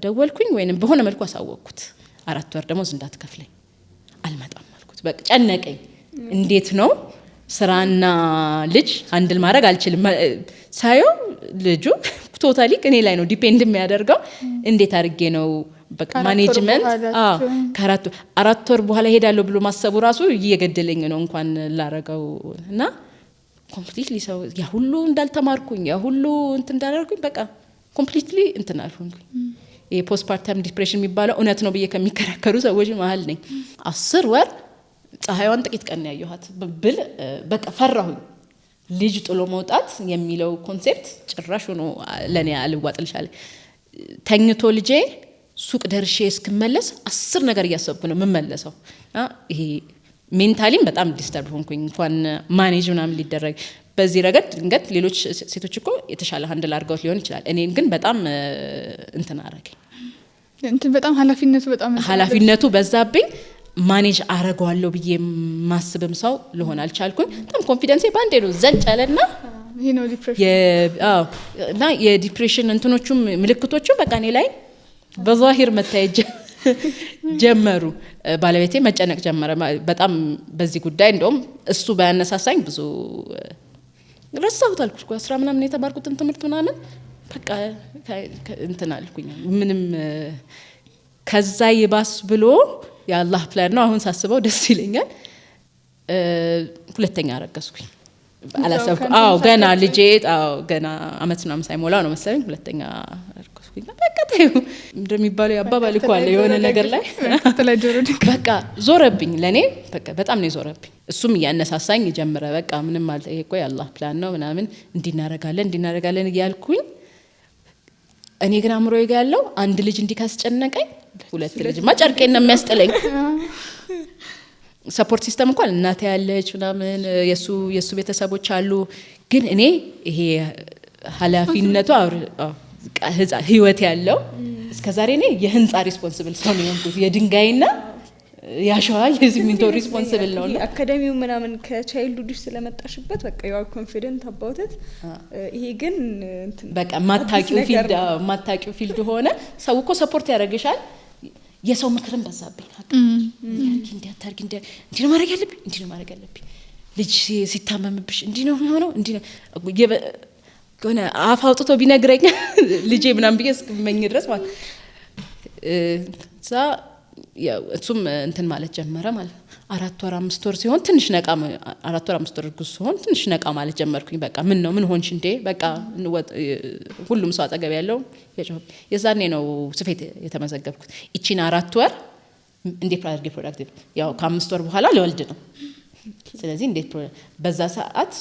ደወልኩኝ ወይንም በሆነ መልኩ አሳወቅኩት። 4 ወር ደሞዝ እንዳትከፍለኝ አልመጣም አልኩት። በቃ ጨነቀኝ። እንዴት ነው ስራና ልጅ አንድል ማድረግ አልችልም። ሳየው ልጁ ቶታሊ እኔ ላይ ነው ዲፔንድ የሚያደርገው። እንዴት አድርጌ ነው በቃ ማኔጅመንት ከ4 ወር በኋላ ሄዳለሁ ብሎ ማሰቡ ራሱ እየገደለኝ ነው እንኳን ላረጋው እና ኮምፕሊትሊ ሰው ያ ሁሉ እንዳልተማርኩኝ ያ ሁሉ እንትን እንዳደረኩኝ በቃ ኮምፕሊትሊ እንትን አልሆንኩኝ። የፖስት ፓርተም ዲፕሬሽን የሚባለው እውነት ነው ብዬ ከሚከራከሩ ሰዎች መሃል ነኝ። 10 ወር ፀሐይዋን ጥቂት ቀን ያየኋት ብል በቃ ፈራሁኝ። ልጅ ጥሎ መውጣት የሚለው ኮንሴፕት ጭራሽ ሆኖ ለኔ አልዋጥልሻለ። ተኝቶ ልጄ ሱቅ ደርሼ እስክመለስ 10 ነገር እያሰብኩ ነው የምመለሰው። ይሄ ሜንታሊም በጣም ዲስተርብ ሆንኩኝ እንኳን ማኔጅ ምናምን ሊደረግ በዚህ ረገድ ድንገት ሌሎች ሴቶች እኮ የተሻለ ሃንድል አድርገውት ሊሆን ይችላል። እኔን ግን በጣም እንትን አረገኝ። በጣም ኃላፊነቱ በዛብኝ። ማኔጅ አረጋዋለሁ ብዬ ማስብም ሰው ልሆን አልቻልኩኝ። በጣም ኮንፊደንሴ ባንዴ ነው ዘንጨለና ይሄ ነው ዲፕሬሽን። እና የዲፕሬሽን እንትኖቹም ምልክቶቹም በቃ እኔ ላይ በዛሂር መታየት ጀመሩ። ባለቤቴ መጨነቅ ጀመረ በጣም በዚህ ጉዳይ። እንደውም እሱ ባያነሳሳኝ ብዙ ረሳሁት አልኩሽ 10 ምናምን የተማርኩትን ትምህርት ምናምን በቃ እንትን አልኩኝ። ምንም ከዛ ይባስ ብሎ የአላህ ፕላን ነው። አሁን ሳስበው ደስ ይለኛል። 2ኛ አረገዝኩኝ። አላሰብኩም። ገና ልጄ ገና አመት ምናምን ሳይሞላው ነው መሰለኝ 2ኛ አረገዝኩኝ። በቃ ታዩ እንደሚባለው ያባባል እኮ አለ የሆነ ነገር ላይ በቃ ዞረብኝ። ለኔ በቃ በጣም ነው ዞረብኝ። እሱም እያነሳሳኝ ጀመረ። በቃ ምንም ማለት ይሄ እኮ የአላህ ፕላን ነው ምናምን እንዲናረጋለን እያልኩኝ እኔ ግን አምሮዬ ጋር ያለው አንድ ልጅ እንዲካስጨነቀኝ 2 ልጅ ማጨርቄን ነው የሚያስጠለኝ። ሰፖርት ሲስተም እንኳን እናቴ ያለች ምናምን የሱ ቤተሰቦች አሉ። ግን እኔ ይሄ ኃላፊነቱ ህይወት ያለው እስከዛሬ እኔ የህንጻ ሪስፖንሲብል ሰው ነው የሆንኩት። የድንጋይና ያሸዋ የሲሚንቶ ሪስፖንሲብል ነው። አካዳሚው ምናምን ከቻይልድ ስለመጣሽበት በቃ you are confident about it። ይሄ ግን በቃ ማታቂው ፊልድ ሆነ። ሰው እኮ ሰፖርት ያደርግሻል። የሰው ምክርን በዛብኝ እንዲያታርግ እንዲህ ነው ማድረግ ያለብኝ ልጅ ሲታመምብሽ እንዲህ ነው የሚሆነው እንዲህ ነው ገና አፍ አውጥቶ ቢነግረኝ ልጄ ምናምን ብዬ እስከመኝ ድረስ ማለት ያው እሱም እንትን ማለት ጀመረ ማለት 4 ወር 5 ወር ሲሆን ትንሽ ነቃ 4 ወር 5 ወር ጉስ ሲሆን ትንሽ ነቃ ማለት ጀመርኩኝ። በቃ ምን ሆንሽ እንዴ በቃ ሁሉም ሰው አጠገብ ያለው የዛኔ ነው ስፌት የተመዘገብኩት። እቺን 4 ወር እንዴት ፕሮዳክቲቭ ያው ከ5 ወር በኋላ ለወልድ ነው። ስለዚህ እንዴት በዛ ሰዓት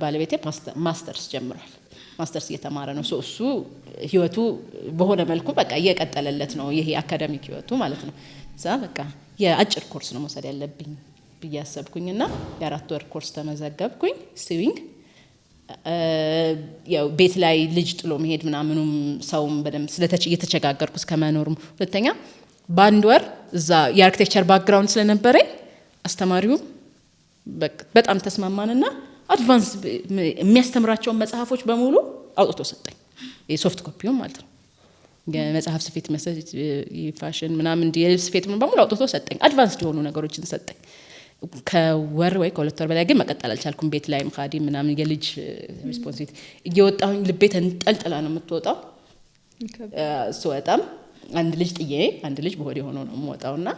ባለቤቴ ማስተርስ ጀምሯል። ማስተርስ እየተማረ ነው። እሱ ህይወቱ በሆነ መልኩ በቃ እየቀጠለለት ነው። ይሄ አካዳሚክ ህይወቱ ማለት ነው። እዛ በቃ የአጭር ኮርስ ነው መውሰድ ያለብኝ ብዬ አሰብኩኝና የ4 ወር ኮርስ ተመዘገብኩኝ። ስዊንግ ያው ቤት ላይ ልጅ ጥሎ መሄድ ምናምኑም ሰውም በደንብ እየተቸጋገርኩ ከመኖርም ሁለተኛ በአንድ ወር እዛ የአርኪቴክቸር ባክግራውንድ ስለነበረኝ አስተማሪው በጣም ተስማማንና አድቫንስ የሚያስተምራቸውን መጽሐፎች በሙሉ አውጥቶ ሰጠኝ። የሶፍት ኮፒውን ማለት ነው። የመጽሐፍ ስፌት መሰረት ፋሽን ምናምን የልብስ ስፌት በሙሉ አውጥቶ ሰጠኝ። አድቫንስ የሆኑ ነገሮችን ሰጠኝ። ከወር ወይ ከ2 ወር በላይ ግን መቀጠል አልቻልኩም። ቤት ላይም ኻዲ ምናምን የልጅ ሪስፖንሲቢሊቲ እየወጣሁኝ ልቤ ተንጠልጥላ ነው የምትወጣው። ስወጣም አንድ ልጅ በሆዴ ሆኖ ነው የምወጣውና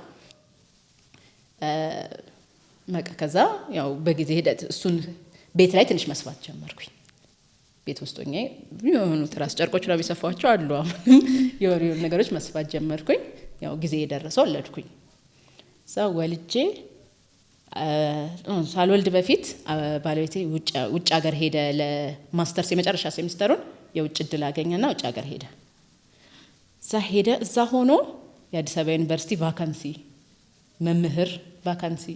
ከዛ ያው በጊዜ ሂደት እሱን ቤት ላይ ትንሽ መስፋት ጀመርኩኝ። ቤት ውስጥ ሆኜ የሆኑ ትራስ ጨርቆች ነው የሚሰፋቸው አሉ። የሆኑ ነገሮች መስፋት ጀመርኩኝ። ያው ጊዜ የደረሰው ወለድኩኝ። ሰው ወልጄ ሳልወልድ በፊት ባለቤቴ ውጭ ሀገር ሄደ ለማስተርስ የመጨረሻ ሴሚስተሩን የውጭ እድል አገኘና ውጭ ሀገር ሄደ። እዛ ሆኖ የአዲስ አበባ ዩኒቨርሲቲ ቫካንሲ መምህር ቫካንሲ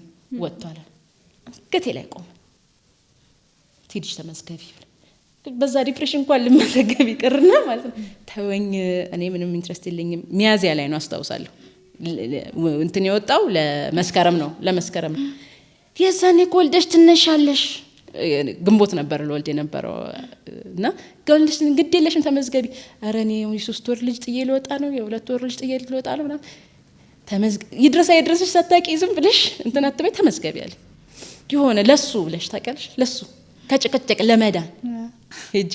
ወጥቷል። ገቴ ላይ ቆመ። ትሄድሽ ተመዝገቢ። በዛ ዲፕሬሽን እንኳን ልመዘገብ ይቅርና ማለት ነው ተወኝ። እኔ ምንም ኢንትረስት የለኝም። ሚያዝያ ላይ ነው አስታውሳለሁ። እንትን የወጣው ለመስከረም ነው። የዛኔ ወልደሽ ትነሻለሽ። ግንቦት ነበር ለወልድ የነበረው እና ወልደሽ ግድ የለሽም ተመዝገቢ። ኧረ እኔ የ3 ወር ልጅ ጥዬ ልወጣ ነው የ2 ወር ልጅ ጥዬ ልወጣ ነው ምናምን ይድረስሽ ሳታቂ ዝም ብለሽ እንትን አትበይ ተመዝገቢ አለ። የሆነ ለሱ ብለሽ ታውቂያለሽ ለሱ ከጭቅጭቅ ለመዳን ሄጄ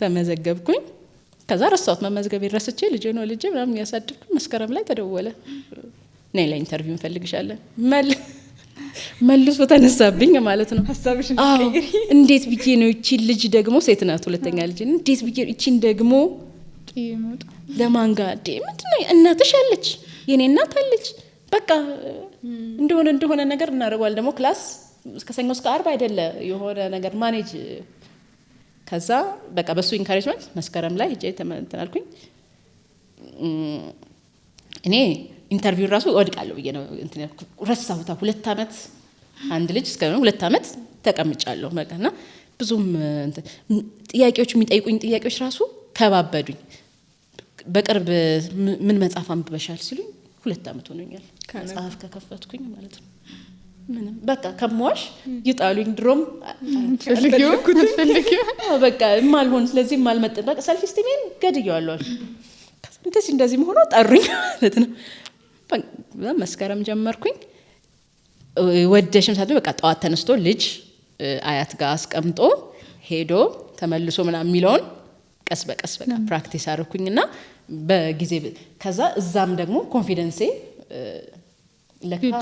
ተመዘገብኩኝ። ከዛ ረሳሁት መመዝገብ ረስቼ ልጄ ምናምን ያሳድኩ። መስከረም ላይ ተደወለ። ነይ ለኢንተርቪው እንፈልግሻለን። መልሶ ተነሳብኝ ማለት ነው ሐሳብሽን ቀይሪ። እንዴት ብዬ ነው እቺ ልጅ ደግሞ ሴት ናት ሁለተኛ ልጅ እንዴት ብዬ እቺን ደግሞ ለማንጋ ምንድነው እናትሽ አለች የኔ እናት አለች በቃ እንደሆነ ነገር እናደርጋለን። ደግሞ ክላስ እስከ ሰኞ እስከ ዓርብ አይደለ የሆነ ነገር ማኔጅ። ከዛ በቃ በሱ ኢንካሬጅመንት መስከረም ላይ ሄጄ ተመንተናልኩኝ። እኔ ኢንተርቪው ራሱ ወድቃለሁ ብዬ ነው እንትን ረሳሁታ። 2 አመት አንድ ልጅ እስከ 2 አመት ተቀምጫለሁ በቃና ብዙም ጥያቄዎች የሚጠይቁኝ ጥያቄዎች ራሱ ከባበዱኝ። በቅርብ ምን መጽሐፍ አንብበሻል ሲሉኝ 2 አመት ሆኖኛል መጽሐፍ ከከፈትኩኝ ማለት ነው። ምንም በቃ ከመዋሽ ይጣሉኝ። ድሮም ፈልጊው በቃ ማልሆን ስለዚህ ማልመጥን በቃ ሰልፍ ስቲሜን ገድየዋለሁ። እንደዚህ መሆኑ ጠሩኝ ማለት ነው። መስከረም ጀመርኩኝ። ወደሽም ሳትበይ በቃ ጠዋት ተነስቶ ልጅ አያት ጋር አስቀምጦ ሄዶ ተመልሶ ምናምን የሚለውን ቀስ በቀስ በቃ ፕራክቲስ አደረኩኝና በጊዜ ከዛ እዛም ደግሞ ኮንፊደንሴ ለካ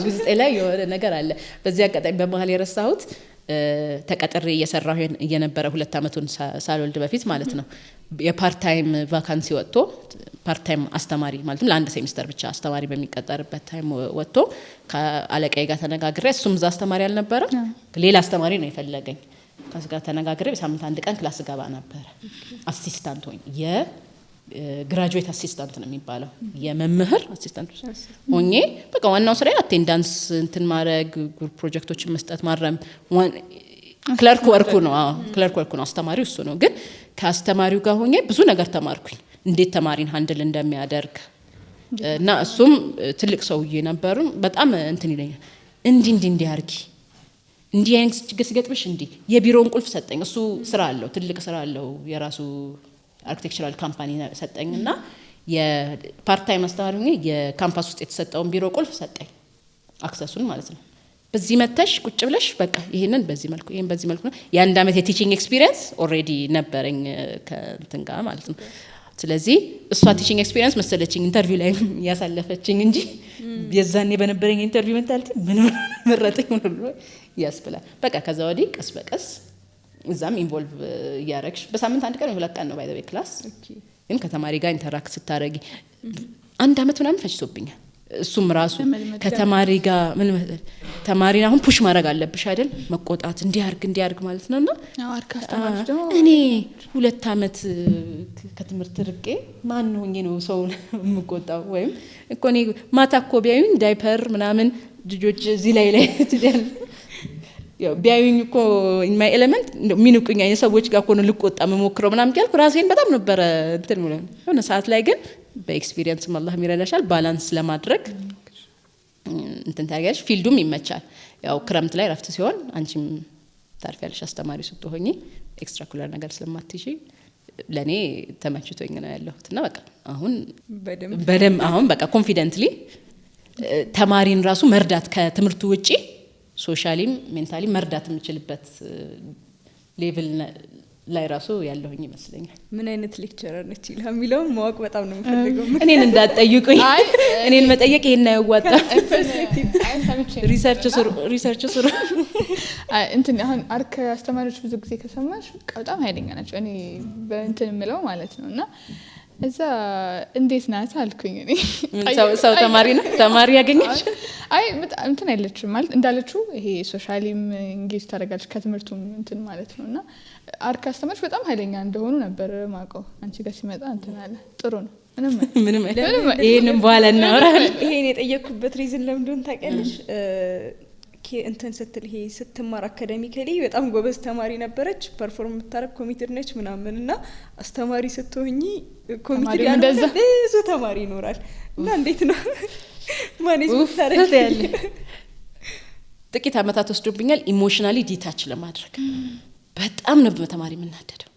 ውስጤ ላይ የሆነ ነገር አለ። በዚህ አጋጣሚ በመሀል የረሳሁት ተቀጥሬ እየሰራሁ የነበረ 2 አመቱን ሳልወልድ በፊት ማለት ነው የፓርት ታይም ቫካንሲ ወጥቶ ፓርት ታይም አስተማሪ ማለትም ለአንድ ሴሚስተር ብቻ አስተማሪ በሚቀጠርበት ታይም ወጥቶ ከአለቃዬ ጋር ተነጋግሬ እሱም እዛ አስተማሪ አልነበረም ሌላ አስተማሪ ነው የፈለገኝ። ከዛ ጋር ተነጋግሬ በሳምንት 1 ቀን ክላስ ገባ ነበር። አሲስታንት ሆኜ የግራጁዌት አሲስታንት ነው የሚባለው የመምህር አሲስታንት ሆኜ በቃ ዋናው ስራ አቴንዳንስ እንትን ማድረግ ግሩፕ ፕሮጀክቶችን መስጠት ማረም ክለርክ ወርኩ ነው አስተማሪው እሱ ነው። ግን ከአስተማሪው ጋር ሆኜ ብዙ ነገር ተማርኩኝ። እንዴት ተማሪን ሃንድል እንደሚያደርግ እና እሱም ትልቅ ሰውዬ ነበሩ። በጣም እንትን ይለኛል እንዲህ አርጊ እንዲህ አይነት ችግር ሲገጥምሽ እንዲህ የቢሮውን ቁልፍ ሰጠኝ። እሱ ስራ አለው ትልቅ ስራ አለው የራሱ አርኪቴክቸራል ካምፓኒ ሰጠኝና የፓርት ታይም አስተማሪ ሆኜ የካምፓስ ውስጥ የተሰጠውን ቢሮ ቁልፍ ሰጠኝ አክሰሱን ማለት ነው። በዚህ መተሽ ቁጭ ብለሽ በቃ ይሄንን በዚህ መልኩ ይሄን በዚህ መልኩ ነው። የአንድ አመት የቲቺንግ ኤክስፒሪየንስ ኦልሬዲ ነበረኝ ከእንትን ጋር ማለት ነው። ስለዚህ እሷ ቲቺንግ ኤክስፒሪየንስ መሰለችኝ ኢንተርቪው ላይ ያሳለፈችኝ እንጂ የዛኔ በነበረኝ ኢንተርቪው ሜንታሊቲ ምን መረጠኝ ሁሉ ያስብላል። በቃ ከዛ ወዲህ ቀስ በቀስ እዛም ኢንቮልቭ ያረግሽ በሳምንት አንድ ቀን ወይ ሁለት ቀን ነው ባይ ዘ ዌይ ክላስ። ግን ከተማሪ ጋር ኢንተራክት ስታረጊ አንድ አመት ምናምን ፈጅቶብኛል። እሱም ራሱ ከተማሪ ጋር ምን ተማሪን አሁን ፑሽ ማድረግ አለብሽ አይደል? መቆጣት እንዲያርግ ማለት ነውና እኔ 2 አመት ከትምህርት ርቄ ማን ሆኜ ነው ሰው የምቆጣው? ወይም እኮ እኔ ማታ እኮ ቢያዩኝ ዳይፐር ምናምን ልጆች እዚህ ላይ ትደል ያው ቢያዩኝ እኮ ኢን ማይ ኤሌመንት ሚንቁኛ የሰዎች ጋር ኮነ ልቆጣ መሞክረው ምናምን ያልኩ ራሴን በጣም ነበር እንትን ማለት ነው። የሆነ ሰዓት ላይ ግን በኤክስፒሪየንስ አላህ ይረዳሻል ባላንስ ለማድረግ እንትን ታያለሽ። ፊልዱም ይመቻል። ያው ክረምት ላይ ረፍት ሲሆን አንቺም ታርፊያለሽ አስተማሪ ስትሆኚ ኤክስትራኩላር ነገር ስለማትይጂ ለኔ ተመችቶኝ ነው ያለሁትና በቃ አሁን በደም አሁን በቃ ኮንፊደንትሊ ተማሪን ራሱ መርዳት ከትምህርቱ ውጪ ሶሻሊም ሜንታሊ መርዳት የምችልበት ሌቭል ላይ ራሱ ያለሁኝ ይመስለኛል። ምን አይነት ሌክቸረር ነች ይላል የሚለው ማወቅ በጣም ነው የምፈልገው። እኔን እንዳትጠይቁኝ እኔን መጠየቅ ይሄን ያዋጣ ሪሰርች ስሩ እንትን አሁን አርክ አስተማሪዎች ብዙ ጊዜ ከሰማሽ በጣም ኃይለኛ ናቸው። እኔ በእንትን የምለው ማለት ነውና እዛ እንዴት ናት አልኩኝ። እኔ ሰው ተማሪ ያገኘሽ እንትን አይለችም ማለት እንዳለችው ይሄ ሶሻሊም እንጌጅ ታደርጋለች ከትምህርቱም እንትን ማለት ነውና አርክ አስተማሪዎች በጣም ኃይለኛ እንደሆኑ ነበር ማውቀው። አንቺ ጋር ሲመጣ እንትን አለ ጥሩ ነው ምንም ይሄንን በኋላ እናወራለን። ይሄን የጠየቅኩበት ሪዝን ለምንድን ታውቂያለሽ? እንትን ስትል ይሄ ስትማር አካዳሚካሊ በጣም ጎበዝ ተማሪ ነበረች፣ ፐርፎርም የምታረግ ኮሚትድ ነች ምናምንና አስተማሪ ስትሆኚ ኮሚትድ ያለ ብዙ ተማሪ ይኖራል እና እንዴት ነው ማኔጅ ታረግ ያለ ጥቂት አመታት ወስዶብኛል ኢሞሽናሊ ዲታች ለማድረግ። በጣም ነው በተማሪ የምናደደው።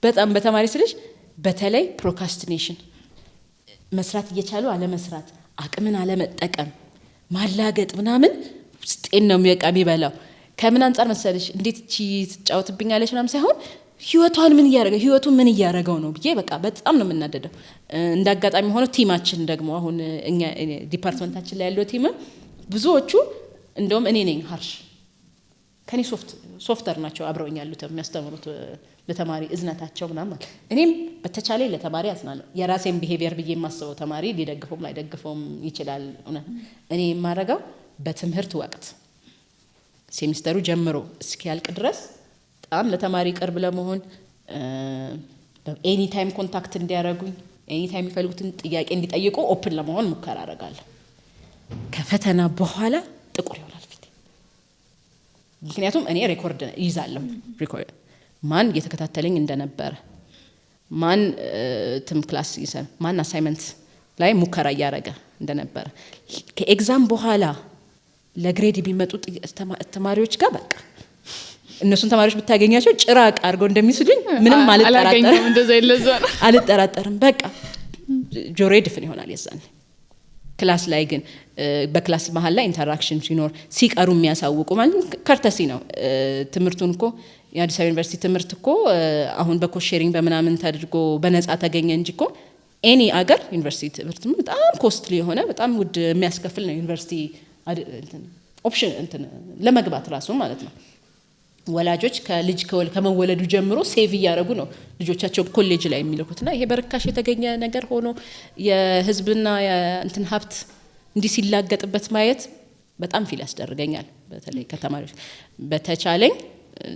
በጣም በተማሪ ስለሽ በተለይ ፕሮካስቲኔሽን መስራት እየቻሉ አለመስራት፣ አቅምን አለመጠቀም፣ ማላገጥ ምናምን ውስጤን ነው የሚበላው። ከምን አንፃር መሰለሽ እንዴት እቺ ትጫወትብኛለች ምናምን ሳይሆን ህይወቱን ምን እያረገው ነው ብዬ በቃ በጣም ነው የምናደደው። እንዳጋጣሚ ሆኖ ቲማችን ደግሞ አሁን እኛ ዲፓርትመንታችን ላይ ያለው ቲም ብዙዎቹ እንደውም እኔ ነኝ ሃርሽ ከኔ ሶፍተር ናቸው አብረውኝ ያሉት የሚያስተምሩት ለተማሪ እዝነታቸው ምናምን። እኔም በተቻለ ለተማሪ አዝናለሁ። የራሴን ቢሄቪየር ብዬ የማስበው ተማሪ ሊደግፈውም ላይደግፈውም ይችላል። እኔ የማረጋው በትምህርት ወቅት ሴሚስተሩ ጀምሮ እስኪያልቅ ድረስ በጣም ለተማሪ ቅርብ ለመሆን ኤኒ ታይም ኮንታክት እንዲያረጉኝ፣ ኤኒ ታይም የሚፈልጉትን ጥያቄ እንዲጠይቁ ኦፕን ለመሆን ሙከራ አረጋለሁ። ከፈተና በኋላ ጥቁር ይሆናል ፊቴ። ምክንያቱም እኔ ሬኮርድ ይዛለሁ። ማን እየተከታተለኝ እንደነበረ፣ ማን ትም ክላስ ይሰራ፣ ማን አሳይመንት ላይ ሙከራ እያረገ እንደነበረ ከኤግዛም በኋላ ለግሬድ ቢመጡ ተማሪዎች ጋር በቃ እነሱን ተማሪዎች ብታገኛቸው ጭራቅ አድርገው እንደሚስዱኝ ምንም አልጠራጠርም። በቃ ጆሮዬ ድፍን ይሆናል የዛኔ። ክላስ ላይ ግን በክላስ መሀል ላይ ኢንተራክሽን ሲኖር ሲቀሩ የሚያሳውቁ ማለት ከርተሲ ነው። ትምህርቱን እኮ የአዲስ አበባ ዩኒቨርሲቲ ትምህርት እኮ አሁን በኮሼሪንግ በምናምን ተደርጎ በነፃ ተገኘ እንጂ እኮ ኤኒ አገር ዩኒቨርሲቲ ትምህርት በጣም ኮስትሊ የሆነ በጣም ውድ የሚያስከፍል ነው። ዩኒቨርሲቲ ኦፕሽን እንትን ለመግባት ራሱ ማለት ነው። ወላጆች ከልጅ ከመወለዱ ጀምሮ ሴቭ እያደረጉ ነው ልጆቻቸው ኮሌጅ ላይ የሚልኩትና ይሄ በርካሽ የተገኘ ነገር ሆኖ የህዝብና እንትን ሀብት እንዲህ ሲላገጥበት ማየት በጣም ፊል ያስደርገኛል። በተለይ ከተማሪዎች በተቻለኝ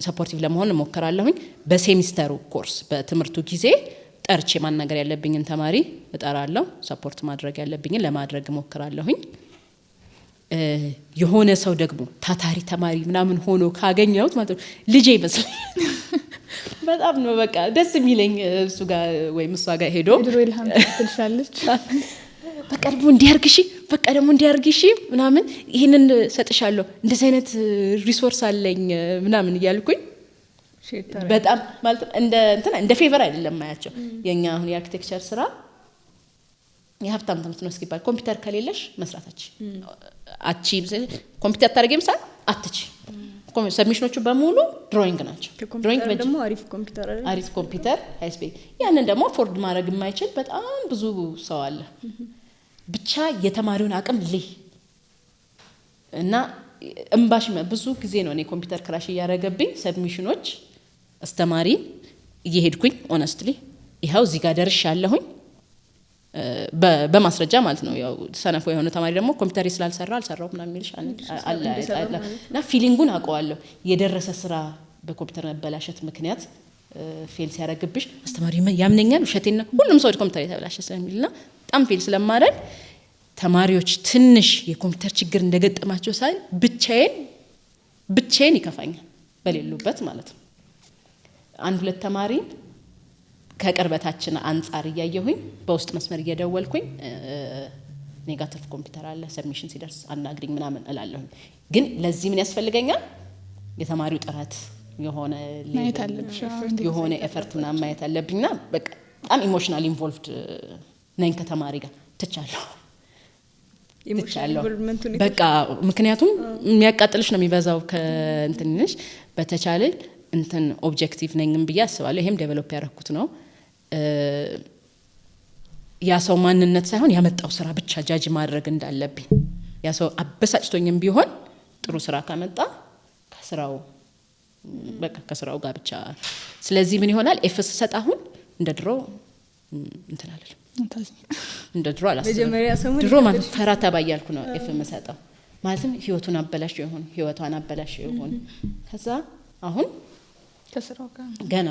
ሰፖርቲቭ ለመሆን እሞክራለሁኝ። በሴሚስተሩ ኮርስ በትምህርቱ ጊዜ ጠርቼ ማናገር ያለብኝን ተማሪ እጠራለሁ። ሰፖርት ማድረግ ያለብኝን ለማድረግ እሞክራለሁኝ። የሆነ ሰው ደግሞ ታታሪ ተማሪ ምናምን ሆኖ ካገኘሁት ማለት ነው ልጄ ይመስለኛል። በጣም ነው በቃ ደስ የሚለኝ እሱ ጋር ወይም እሷ ጋር ሄዶ ድሮ ኢልሃም ትልሻለች በቃ ደግሞ እንዲያርግሽ በቃ ደግሞ እንዲያርግሽ ምናምን ይሄንን ሰጥሻለሁ እንደዚህ አይነት ሪሶርስ አለኝ ምናምን እያልኩኝ በጣም ማለት እንደ ፌቨር አይደለም ማያቸው የኛ አሁን የአርኪቴክቸር ስራ የሀብታም ትምህርት ነው እስኪባል ኮምፒውተር ከሌለሽ መስራታች አቺ ኮምፒውተር ታርጌም ሳይሆን አትቺ ሰብሚሽኖቹ በሙሉ ድሮይንግ ናቸው። ድሮይንግ ደግሞ አሪፍ ኮምፒውተር ሃይ ስፔድ ያንን ደግሞ ፎርድ ማድረግ የማይችል በጣም ብዙ ሰው አለ። ብቻ የተማሪውን አቅም እና እንባሽ ብዙ ጊዜ ነው እኔ ኮምፒውተር ክራሽ ያረገብኝ ሰብሚሽኖች አስተማሪ እየሄድኩኝ ኦነስትሊ ይሄው እዚህ ጋር ደርሻለሁኝ በማስረጃ ማለት ነው። ያው ሰነፎ የሆነ ተማሪ ደግሞ ኮምፒውተር ስላልሰራ አልሰራው ምናምን የሚልሽ አለና ፊሊንጉን አውቀዋለሁ። የደረሰ ስራ በኮምፒውተር መበላሸት ምክንያት ፌል ሲያረግብሽ አስተማሪ ያምነኛል ውሸቴን ነው ሁሉም ሰው ኮምፒውተር የተበላሸ ስለሚልና በጣም ፌል ስለማረግ ተማሪዎች ትንሽ የኮምፒውተር ችግር እንደገጠማቸው ሳይ ብቻዬን ይከፋኛል በሌሉበት ማለት ነው። አንድ ሁለት ተማሪ ከቅርበታችን አንፃር እያየሁኝ በውስጥ መስመር እየደወልኩኝ ኔጋቲቭ ኮምፒውተር አለ ሰብሚሽን ሲደርስ አናግሪኝ ምናምን እላለሁኝ። ግን ለዚህ ምን ያስፈልገኛል? የተማሪው ጥረት የሆነ ኤፈርት ምናምን ማየት አለብኝና በቃ በጣም ኢሞሽናል ኢንቮልቭድ ነኝ ከተማሪ ጋር ትቻለሁ በቃ ምክንያቱም የሚያቃጥልሽ ነው የሚበዛው ከእንትንሽ በተቻለ እንትን ኦብጀክቲቭ ነኝም ብዬ አስባለሁ። ይሄም ዴቨሎፕ ያደረኩት ነው። ያ ሰው ማንነት ሳይሆን ያመጣው ስራ ብቻ ጃጅ ማድረግ እንዳለብኝ ያ ሰው አበሳጭቶኝም ቢሆን ጥሩ ስራ ካመጣ ከስራው ጋር ብቻ ስለዚህ ምን ይሆናል ኤፍስ ሰጣ አሁን እንደ ድሮ እንትን አለኝ እንደ ድሮ አላስብም። ድሮ ማለት ፈራ ተባያልኩ ነው ኤፍ መሰጣው ማለትም ህይወቱን አበላሽ ህይወቷን አበላሽ ይሆን ከዛ አሁን ከስራው ጋር ገና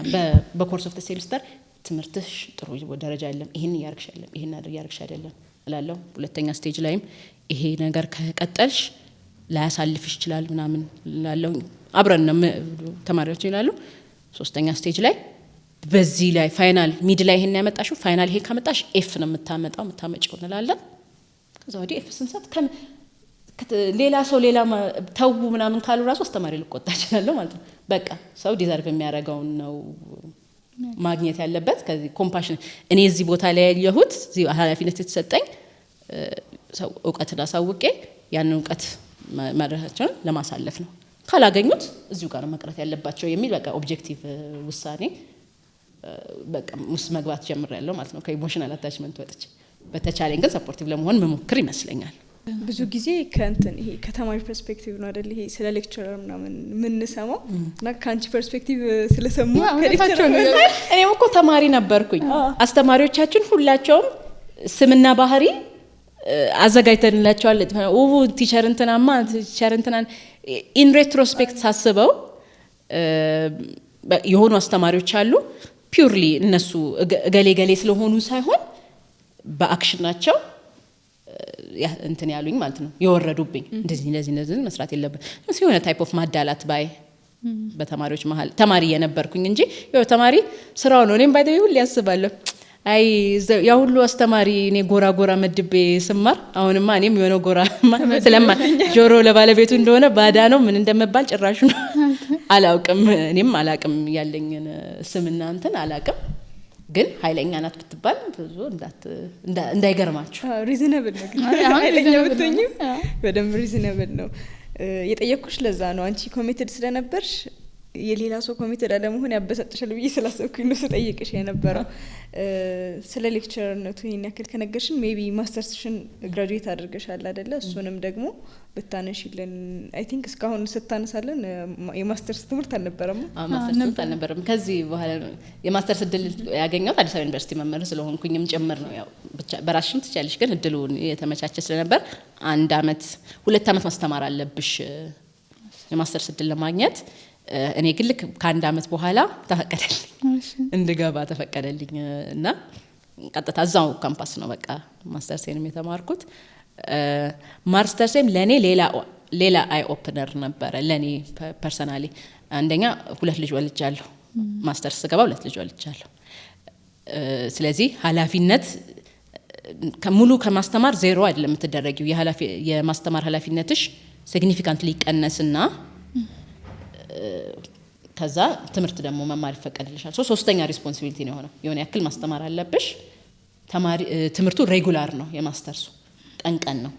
በኮርስ ኦፍ ዘ ሴሚስተር ትምህርትሽ ጥሩ ደረጃ አይደለም ይሄን ያርክሻለም ይሄን ያርክሽ አይደለም እላለሁ። ሁለተኛ ስቴጅ ላይም ይሄ ነገር ከቀጠልሽ ላያሳልፍሽ ይችላል ምናምን እላለሁ። አብረን ነው ተማሪዎች ይላሉ። ሶስተኛ ስቴጅ ላይ በዚህ ላይ ፋይናል ሚድ ላይ ይሄን ያመጣሽው ፋይናል ይሄ ካመጣሽ ኤፍ ነው የምታመጪው እንላለን። ከዛ ወዲህ ኤፍ ስንሰጥ ሌላ ሰው ሌላ ተው ምናምን ካሉ ራሱ አስተማሪ ልቆጣ ይችላል ማለት ነው። በቃ ሰው ዲዘርቭ የሚያደርገው ነው ማግኘት ያለበት። ከዚህ ኮምፓሽን እኔ እዚህ ቦታ ላይ ያለሁት እዚህ ኃላፊነት የተሰጠኝ ሰው እውቀትን አሳውቄ ያንን እውቀት ማድረሳቸውን ለማሳለፍ ነው። ካላገኙት እዚሁ ጋር መቅረት ያለባቸው የሚል በቃ ኦብጀክቲቭ ውሳኔ በቃ መግባት ጀምሬያለሁ ማለት ነው። ከኢሞሽናል አታችመንት ወጥቼ በተቻለኝ ግን ሰፖርቲቭ ለመሆን መሞክር ይመስለኛል። ብዙ ጊዜ ከእንትን ይሄ ከተማሪ ፐርስፔክቲቭ ነው አይደል? ይሄ ስለ ሌክቸረር ምናምን ምን ሰማው እና ካንቺ ፐርስፔክቲቭ ስለሰሙ ከሌክቸረር እኔም እኮ ተማሪ ነበርኩኝ። አስተማሪዎቻችን ሁላቸውም ስምና ባህሪ አዘጋጅተንላቸዋል። ቲቸር እንትናን ኢን ሬትሮስፔክት ሳስበው የሆኑ አስተማሪዎች አሉ ፒውርሊ እነሱ ገሌ ስለሆኑ ሳይሆን በአክሽናቸው እንትን ያሉኝ ማለት ነው የወረዱብኝ። እንደዚህ መስራት የለብን የሆነ ታይፕ ኦፍ ማዳላት ባይ በተማሪዎች መሀል ተማሪ የነበርኩኝ እንጂ ያው ተማሪ ስራው ነው። እኔም ባይደው ሁሉ ያስባለሁ አይ ያ ሁሉ አስተማሪ እኔ ጎራ መድቤ ስማር አሁንማ እኔም የሆነ ጎራ ስለማ ጆሮ ለባለቤቱ እንደሆነ ባዳ ነው ምን እንደመባል ጭራሹ ነው አላውቅም። እኔም አላውቅም ያለኝን ስምና እንትን አላውቅም። ግን ኃይለኛ ናት ብትባል ብዙ እንዳይገርማችሁ ሪዝነብል ነው። ግን ኃይለኛ ብትሆኚ በደንብ ሪዝነብል ነው። የጠየቅኩሽ ለዛ ነው አንቺ ኮሚትድ ስለነበርሽ የሌላ ሰው ኮሚትድ አለመሆን ያበሳጭሻል ብዬ ስላሰብኩኝ ነው ስጠይቅሽ የነበረው። ስለ ሌክቸርነቱ ይሄን ያክል ከነገርሽን ሜቢ ማስተርስሽን ግራጁዌት አድርገሻል አይደለ? እሱንም ደግሞ ብታነሺልን። አይ ቲንክ እስካሁን ስታነሳለን የማስተርስ ትምህርት አልነበረም። ማስተርስ ትምህርት አልነበረም። ከዚህ በኋላ የማስተርስ እድል ያገኘሁት አዲስ አበባ ዩኒቨርሲቲ መመረጥ ስለሆንኩኝም ጭምር ነው። ያው ብቻ በራስሽም ትቻለሽ፣ ግን እድሉን የተመቻቸ ስለነበር 1 አመት 2 አመት ማስተማር አለብሽ የማስተርስ እድል ለማግኘት። እኔ ግን ልክ ከ1 አመት በኋላ ተፈቀደልኝ እንድገባ ተፈቀደልኝ እና ቀጥታ እዛው ካምፓስ ነው በቃ ማስተርሴንም የተማርኩት። ማስተርሴም ለኔ ሌላ አይ ኦፕነር ነበረ ለኔ ፐርሰናሊ። አንደኛ 2 ልጅ ወልጃለሁ፣ ማስተርስ ስገባ 2 ልጅ ወልጃለሁ። ስለዚህ ኃላፊነት ከሙሉ ከማስተማር ዜሮ አይደለም የምትደረጊው የማስተማር ኃላፊነትሽ ሲግኒፊካንትሊ ቀነስና ከዛ ትምህርት ደግሞ መማር ይፈቀድልሻል ሶስተኛ ሪስፖንሲቢሊቲ ነው የሆነ ያክል ማስተማር አለብሽ ትምህርቱ ሬጉላር ነው የማስተርሱ ቀን ነው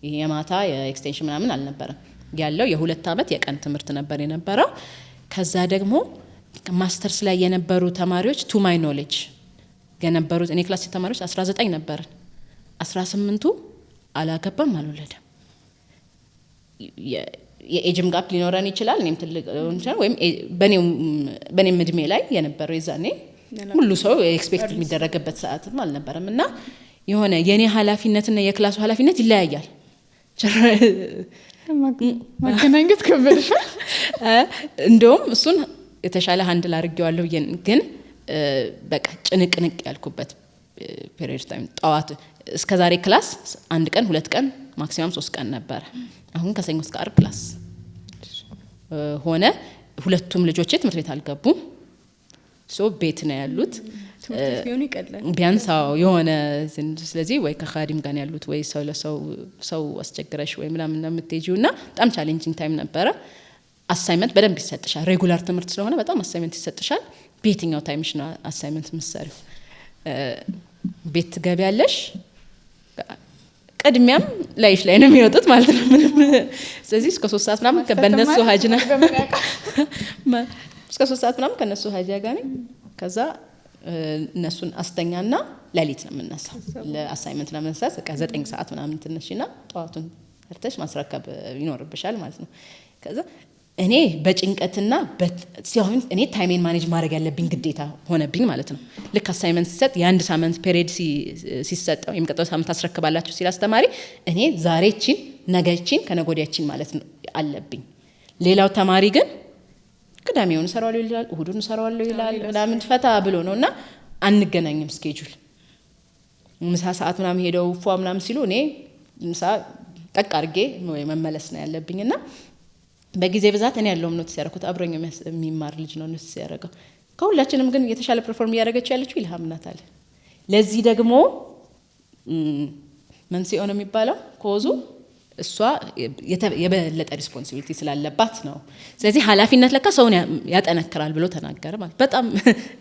ይሄ የማታ የኤክስቴንሽን ምናምን አልነበረም ያለው የ2 አመት የቀን ትምህርት ነበር የነበረው ከዛ ደግሞ ማስተርስ ላይ የነበሩ ተማሪዎች ቱ ማይ ኖሌጅ የነበሩት እኔ ክላስ ተማሪዎች 19 ነበር 18ቱ አላገባም አልወለደም የኤጅም ጋፕ ሊኖረን ይችላል እኔም ትልቅ ወይም በኔም እድሜ ላይ የነበረው ይዛኔ ሁሉ ሰው ኤክስፔክት የሚደረግበት ሰዓትም አልነበረም እና የሆነ የኔ ኃላፊነትና የክላሱ ኃላፊነት ይለያያል ማገናኘት ከበደሽ እንደውም እሱን የተሻለ ሃንድል አድርጌዋለሁ ግን በቃ ጭንቅንቅ ያልኩበት ፔሪድ ታይም ጣዋት እስከ ዛሬ ክላስ 1 ቀን 2 ቀን ማክሲማም 3 ቀን ነበር አሁን ከሰኞ እስከ ዓርብ ክላስ ሆነ ሁለቱም ልጆቼ ትምህርት ቤት አልገቡም ሶ ቤት ነው ያሉት ቢሆን ይቀላል ቢያንስ የሆነ ስለዚህ ወይ ከኻዲም ጋር ያሉት ወይ ሰው አስቸግረሽ ወይ ምናምን እንደምትሄጂውና በጣም ቻሌንጂንግ ታይም ነበረ አሳይመንት በደንብ ይሰጥሻል ሬጉላር ትምህርት ስለሆነ በጣም አሳይመንት ይሰጥሻል በየትኛው ታይምሽ ነው አሳይመንት መስሪው ቤት ገቢያለሽ ቀድሚያም ላይሽ ላይ ነው የሚወጡት ማለት ነው ስለዚህ እስከ 3 ሰዓት ምናምን ከበነሱ ሀጅና እስከ 3 ሰዓት ምናምን ከነሱ ሀጃ ጋር ነኝ ከዛ እነሱን አስተኛና ሌሊት ነው የምነሳው ለአሳይመንት ለመስራት ከ9 ሰዓት ምናምን ትነሽና ጧቱን ሰርተሽ ማስረከብ ይኖርብሻል ማለት ነው ከዛ እኔ በጭንቀትና ሲሆን እኔ ታይሜን ማኔጅ ማድረግ ያለብኝ ግዴታ ሆነብኝ ማለት ነው ልክ አሳይመንት ሲሰጥ የአንድ ሳምንት ፔሪድ ሲሰጠው የሚቀጥለው ሳምንት አስረክባላችሁ ሲል አስተማሪ እኔ ዛሬችን ነገችን ከነጎዲያችን ማለት ነው አለብኝ ሌላው ተማሪ ግን ቅዳሜውን ሰራዋለሁ ይላል እሁዱን ሰራዋለሁ ይላል ምናምን ፈታ ብሎ ነውና አንገናኝም ስኬጁል ምሳ ሰዓት ምናምን ሄደው ፏ ምናምን ሲሉ እኔ ምሳ ጠቅ አድርጌ ወይ መመለስ ነው ያለብኝና በጊዜ ብዛት እኔ ያለውም ኖቲስ ያደረኩት አብሮኝ የሚማር ልጅ ነው ኖቲስ ያደረገው ከሁላችንም ግን የተሻለ ፐርፎርም ያደረገች ያለችው ኢልሃም ናት አለ ለዚህ ደግሞ መንስኤው ነው የሚባለው ኮዙ እሷ የበለጠ ሪስፖንሲቢሊቲ ስላለባት ነው ስለዚህ ኃላፊነት ለካ ሰውን ያጠነክራል ብሎ ተናገረ ማለት በጣም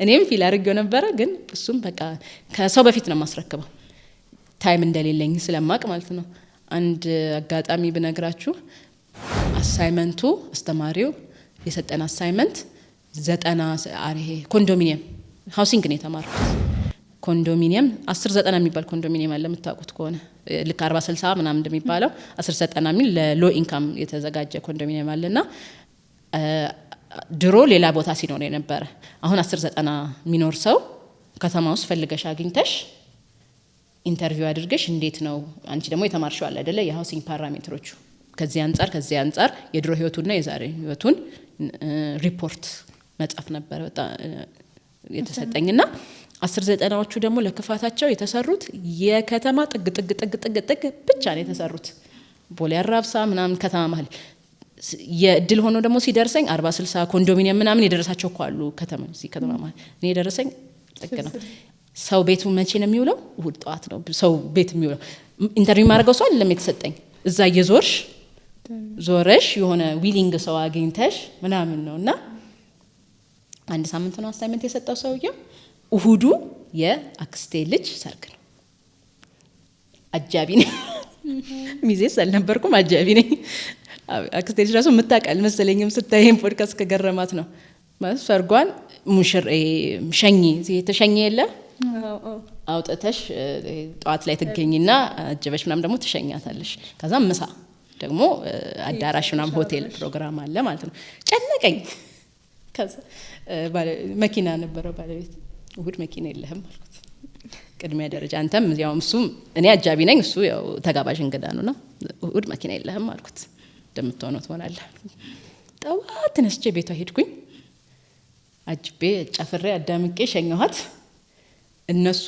እኔም ፊል አድርጌው ነበር ግን እሱም በቃ ከሰው በፊት ነው ማስረከበው ታይም እንደሌለኝ ስለማቅ ማለት ነው አንድ አጋጣሚ ብነግራችሁ አሳይመንቱ አስተማሪው የሰጠን አሳይመንት 90 አሬ ኮንዶሚኒየም ሃውሲንግ ነው የተማርኩት ኮንዶሚኒየም 10-90 የሚባል ኮንዶሚኒየም አለ የምታውቁት ከሆነ ልክ 40-60 ምናምን እንደሚባለው 10-90 ሚል ለሎ ኢንካም የተዘጋጀ ኮንዶሚኒየም አለና ድሮ ሌላ ቦታ ሲኖር የነበረ አሁን 10-90 ሚኖር ሰው ከተማ ውስጥ ፈልገሽ አግኝተሽ ኢንተርቪው አድርገሽ እንዴት ነው አንቺ ደግሞ የተማርሽው አለ አይደለ የሃውሲንግ ፓራሜትሮቹ ከዚህ አንፃር የድሮ ህይወቱና የዛሬ ህይወቱን ሪፖርት መጻፍ ነበር በጣም የተሰጠኝና 10-90ዎቹ ደግሞ ለክፋታቸው የተሰሩት የከተማ ጥግ ብቻ ነው የተሰሩት ቦሌ አራብሳ ምናምን ከተማ ማለት የድል ሆኖ ደግሞ ሲደርሰኝ 40-60 ኮንዶሚኒየም ምናምን የደረሳቸው አሉ ከተማ ማለት እኔ የደረሰኝ ጥግ ነው ሰው ቤቱ መቼ ነው የሚውለው እሁድ ጠዋት ነው ሰው ቤት የሚውለው ኢንተርቪው ማድረገው ሰው አይደለም የተሰጠኝ እዛ ዞረሽ የሆነ ዊሊንግ ሰው አግኝተሽ ምናምን ነውና አንድ ሳምንት ነው አሳይመንት የሰጠው ሰውየው እሁዱ የአክስቴ ልጅ ሰርግ ነው አጃቢ ነኝ ሚዜስ አልነበርኩም አጃቢ ነኝ አክስቴ ልጅ ራሱ የምታውቃል መሰለኝም ስታየም ፖድካስት ከገረማት ነው ማለት ሰርጓን ሙሽር ሸኚ ተሸኚ የለ አውጥተሽ ጧት ላይ ትገኝና አጀበሽ ምናምን ደግሞ ተሸኛታለሽ ከዛ ምሳ ደግሞ አዳራሽ ምናምን ሆቴል ፕሮግራም አለ ማለት ነው ጨነቀኝ ከዛ መኪና ነበረው ባለቤት እሁድ መኪና የለህም አልኩት ቅድሚያ ደረጃ አንተም ያው እሱም እኔ አጃቢ ነኝ እሱ ያው ተጋባዥ እንግዳ ነውና እሁድ መኪና የለህም አልኩት እንደምትሆነው ትሆናለህ ጠዋት ተነስቼ ቤቷ ሄድኩኝ አጅቤ ጨፍሬ አዳምቄ ሸኘኋት እነሱ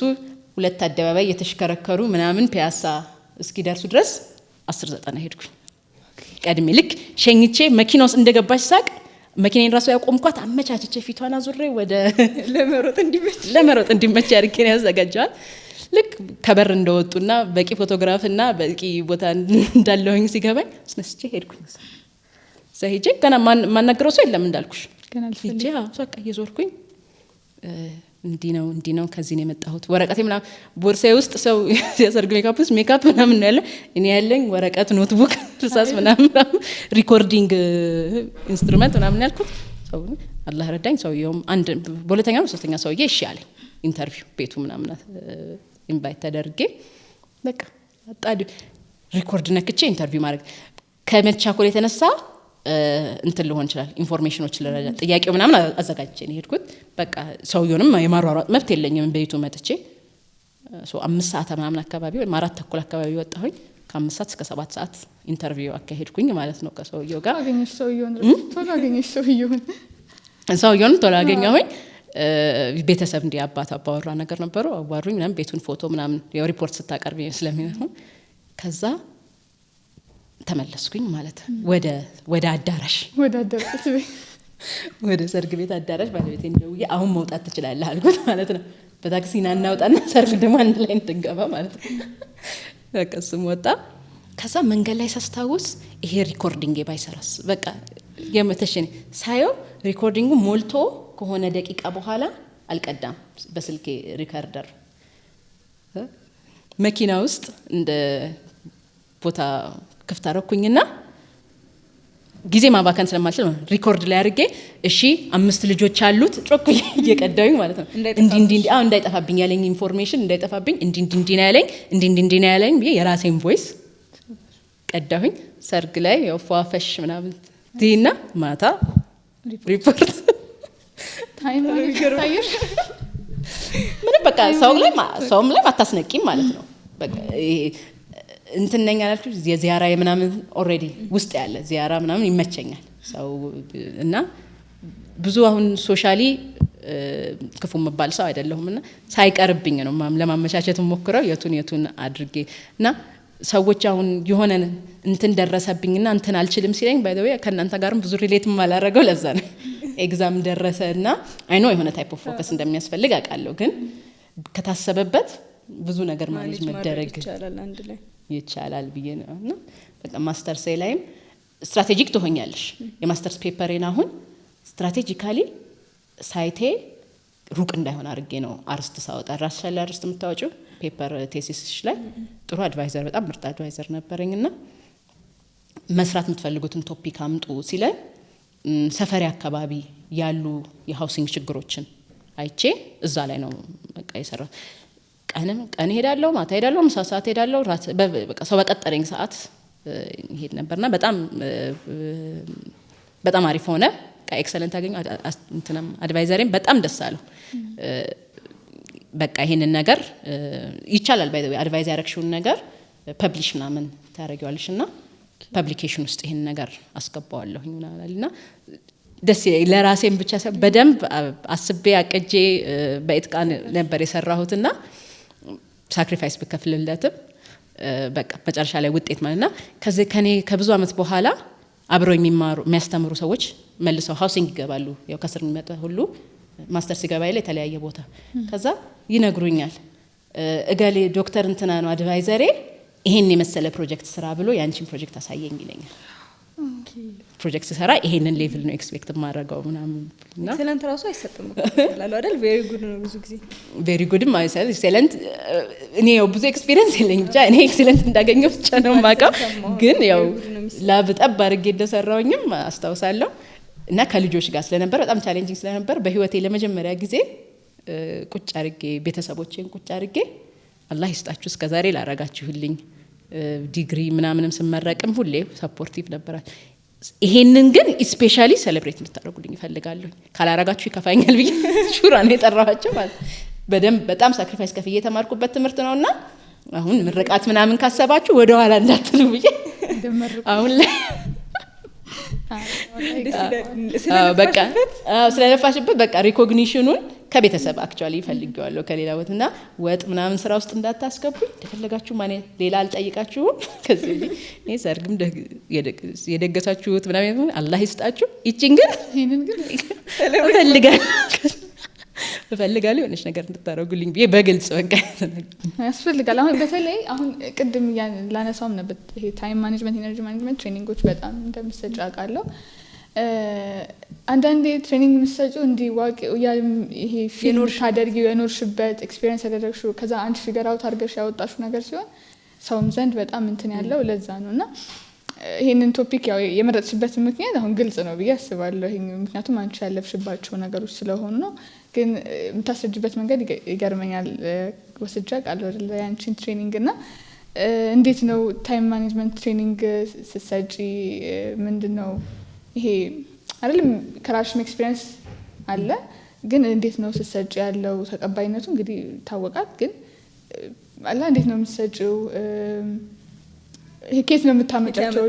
ሁለት አደባባይ የተሽከረከሩ ምናምን ፒያሳ እስኪደርሱ ድረስ 10-90 ሄድኩኝ ቀድሜ ልክ ሸኝቼ መኪናው ውስጥ እንደገባች ሳቅ መኪናን ራሱ ያቆምኳት አመቻችቼ ፊቷን አዙሬ ወደ ለመሮጥ እንዲመች አድርጌ ነው ያዘጋጀዋል ልክ ከበር እንደወጡና በቂ ፎቶግራፍና በቂ ቦታ እንዳለውኝ ሲገባኝ አስነስቼ ሄድኩኝ። ሄጄ ገና ማናገረው ሰው የለም እንዳልኩሽ ገና ሄጄ በቃ እየዞርኩኝ እንዲህ ነው ከዚህ ነው የመጣሁት። ወረቀቴ ምናምን ቦርሳዬ ውስጥ ሰው የሰርግ ሜካፕ ምናምን ነው ያለ፣ እኔ ያለኝ ወረቀት፣ ኖትቡክ፣ እርሳስ ምናምን ሪኮርዲንግ ኢንስትሩመንት ምናምን ያልኩት ሰው አላህ ረዳኝ። ሰውየውም በሁለተኛው ሶስተኛ ሰውዬ እሺ አለኝ። ኢንተርቪው ቤቱ ምናምን ኢንቫይት ተደርጌ በቃ ሪኮርድ ነክቼ ኢንተርቪው ማድረግ ከመቻኮል የተነሳ እንትን ሊሆን ይችላል ኢንፎርሜሽኖች ለረዳ ጥያቄው ምናምን አዘጋጅቼ ነው ሄድኩት። በቃ ሰውየውንም የማሯሯጥ መብት የለኝም ቤቱ መጥቼ 5 ሰዓት ምናምን አካባቢ ወይ 4 ተኩል አካባቢ ወጣሁኝ። ከ5 ሰዓት እስከ 7 ሰዓት ኢንተርቪው አካሄድኩኝ ማለት ነው ከሰውየው ጋር። ሰውየውን ቶሎ አገኘሁኝ። ቤተሰብ እንዲህ አባወራ ነገር ነበሩ አዋሩኝ ምናምን ቤቱን ፎቶ ምናምን ያው ሪፖርት ስታቀርብ ስለሚነው ከዛ ተመለስኩኝ ማለት ወደ አዳራሽ ወደ ሰርግ ቤት አዳራሽ ባለቤቴን ደውዬ አሁን መውጣት ትችላለህ አልኩት ማለት ነው። በታክሲ ና እናውጣና ሰርግ ደግሞ አንድ ላይ እንድንገባ ማለት ነው። በቃ እሱም ወጣ። ከዛ መንገድ ላይ ሳስታውስ ይሄ ሪኮርዲንግ ባይሰራስ በቃ የመተሽኝ ሳየው ሪኮርዲንጉ ሞልቶ ከሆነ ደቂቃ በኋላ አልቀዳም በስልኬ ሪከርደር መኪና ውስጥ እንደ ቦታ ክፍት አደረኩኝና ጊዜ ማባከን ስለማልችል ሪኮርድ ላይ አድርጌ እሺ 5 ልጆች አሉት ጮክ እየቀዳሁኝ ማለት ነው። እንዳይጠፋብኝ ያለኝ ኢንፎርሜሽን እንዳይጠፋብኝ እንዲህ ነው ያለኝ ብዬ የራሴን ቮይስ ቀዳሁኝ። ሰርግ ላይ ያው ፏፈሽ ምናምን ዲና ማታ ሪፖርት ታይም ታይሽ ምን በቃ ሰውም ላይ አታስነቂም ማለት ነው። በቃ እንትነኛ አላልኩ የዚያራ ምናምን ኦሬዲ ውስጥ ያለ ዚያራ ምናምን ይመቸኛል ሰው እና ብዙ አሁን ሶሻሊ ክፉ መባል ሰው አይደለሁምና ሳይቀርብኝ ነው ለማመቻቸት ሞክረው የቱን አድርጌ እና ሰዎች አሁን የሆነ እንትን ደረሰብኝና እንትን አልችልም ሲለኝ ባይ ዘ ዌይ ከእናንተ ጋርም ብዙ ሪሌት ማላረገው ለዛ ነው። ኤግዛም ደረሰና አይ ኖ የሆነ ታይፕ ኦፍ ፎከስ እንደሚያስፈልግ አውቃለሁ፣ ግን ከታሰበበት ብዙ ነገር ማኔጅ መደረግ ይቻላል ብዬ ነው። እና በቃ ማስተርስ ላይም ስትራቴጂክ ትሆኛለሽ። የማስተርስ ፔፐሬን አሁን ስትራቴጂካሊ ሳይቴ ሩቅ እንዳይሆን አድርጌ ነው አርስት ሳወጣ። ራስሽ አርስት የምታወጪው ፔፐር ቴሲስሽ ላይ ጥሩ አድቫይዘር በጣም ምርጥ አድቫይዘር ነበረኝና መስራት የምትፈልጉትን ቶፒክ አምጡ ሲለኝ ሰፈሪ አካባቢ ያሉ የሃውሲንግ ችግሮችን አይቼ እዛ ላይ ነው በቃ የሰራው። ቀን ሄዳለሁ፣ ማታ ሄዳለሁ፣ ምሳ ሰዓት ሄዳለሁ። በቃ ሰው በቀጠረኝ ሰዓት ይሄድ ነበርና በጣም አሪፍ ሆነ። ኤክሰለንት አገኘሁ። እንትንም አድቫይዘሬም በጣም ደስ አለው። በቃ ይሄንን ነገር ይቻላል ባይ ዘ ዌይ አድቫይዝ ያረክሽውን ነገር ፐብሊሽ ምናምን ታረጋዋለሽና ፐብሊኬሽን ውስጥ ይሄን ነገር አስገባዋለሁኝ ምናልልና ደስ ለራሴም ብቻ ሳይሆን በደንብ አስቤ አቀጄ በእጥቃን ነበር የሰራሁትና ሳክሪፋይስ በከፍልለትም በቃ መጨረሻ ላይ ውጤት ማለትና ከኔ ከብዙ አመት በኋላ አብረው የሚያስተምሩ ሰዎች መልሰው ሃውሲንግ ይገባሉ። ያው ከስር የሚመጣ ሁሉ ማስተርስ ይገባ ይለ የተለያየ ቦታ ከዛ ይነግሩኛል እገሌ ዶክተር እንትና ነው አድቫይዘሬ ይሄን የመሰለ ፕሮጀክት ስራ ብሎ ያንቺን ፕሮጀክት አሳየኝ ይለኛል። ፕሮጀክት ሰራ ይሄንን ሌቭል ነው ኤክስፔክት ማድረገው ምናምን እና ኤክሰለንት ራሱ አይሰጥም ይላሉ አይደል? ቬሪ ጉድ ነው ብዙ ጊዜ ቬሪ ጉድም አይሰጥ ኤክሰለንት እኔ ያው ብዙ ኤክስፒሪየንስ የለኝ ብቻ እኔ ኤክሰለንት እንዳገኘው ብቻ ነው ማቀው። ግን ያው ላብጠብ አድርጌ እንደሰራውኝም አስታውሳለሁ እና ከልጆች ጋር ስለነበር በጣም ቻሌንጂንግ ስለነበር በህይወቴ ለመጀመሪያ ጊዜ ቁጭ አድርጌ ቤተሰቦቼን ቁጭ አድርጌ አላህ ይስጣችሁ እስከዛሬ ላረጋችሁልኝ ዲግሪ ምናምንም ስመረቅም ሁሌ ሰፖርቲቭ ነበራችሁ። ይሄንን ግን ስፔሻሊ ሴሌብሬት እንድታደርጉልኝ ይፈልጋለሁ። ካላረጋችሁ ይከፋኛል ብዬ ሹራ ነው የጠራኋቸው ማለት በደንብ በጣም ሳክሪፋይስ ከፍዬ የተማርኩበት ትምህርት ነውና አሁን ምርቃት ምናምን ካሰባችሁ ወደ ኋላ እንዳትሉ ብዬ አሁን ላይ በቃ ስለለፋሽበት በቃ ሪኮግኒሽኑን ከቤተሰብ አክቹአሊ ይፈልጋለሁ ከሌላ ወጥና ወጥ ምናምን ስራ ውስጥ እንዳታስገቡኝ እንደፈለጋችሁ ማለት ሌላ አልጠይቃችሁም። ከዚህ እኔ ሰርግም የደገሳችሁት ምናምን አላህ ይስጣችሁ። ይቺን ግን ይሄንን ግን እፈልጋለሁ የሆነች ነገር እንድታረጉልኝ ብዬ በግልጽ በቃ ያስፈልጋል። አሁን በተለይ አሁን ቅድም ላነሳውም ነበር ይሄ ታይም ማኔጅመንት ኢነርጂ ማኔጅመንት ትሬኒንጎች በጣም እንደምትሰጪ አውቃለሁ። አንዳንዴ ትሬኒንግ የምትሰጪው እንዲህ ይሄ ፊልም ታደርጊው የኖርሽበት ኤክስፒሪየንስ ያደረግሽው ከዛ አንቺ ፊገር አውት አድርገሽ ያወጣሽው ነገር ሲሆን ሰውም ዘንድ በጣም እንትን ያለው ለዛ ነው። እና ይሄንን ቶፒክ ያው የመረጥሽበት ምክንያት አሁን ግልጽ ነው ብዬ አስባለሁ። ምክንያቱም አንቺ ያለፍሽባቸው ነገሮች ስለሆኑ ነው። ግን የምታስረጅበት መንገድ ይገርመኛል። ወስጃ ቃል ወደ ያንቺን ትሬኒንግ እና እንዴት ነው ታይም ማኔጅመንት ትሬኒንግ ስትሰጪ ምንድነው ይሄ አይደለም ከራስሽም ኤክስፒሪየንስ አለ ግን እንዴት ነው ስትሰጪ ያለው ተቀባይነቱ እንግዲህ ታወቃል። ግን አላ እንዴት ነው የምትሰጪው? ኬት ነው የምታመጫቸው?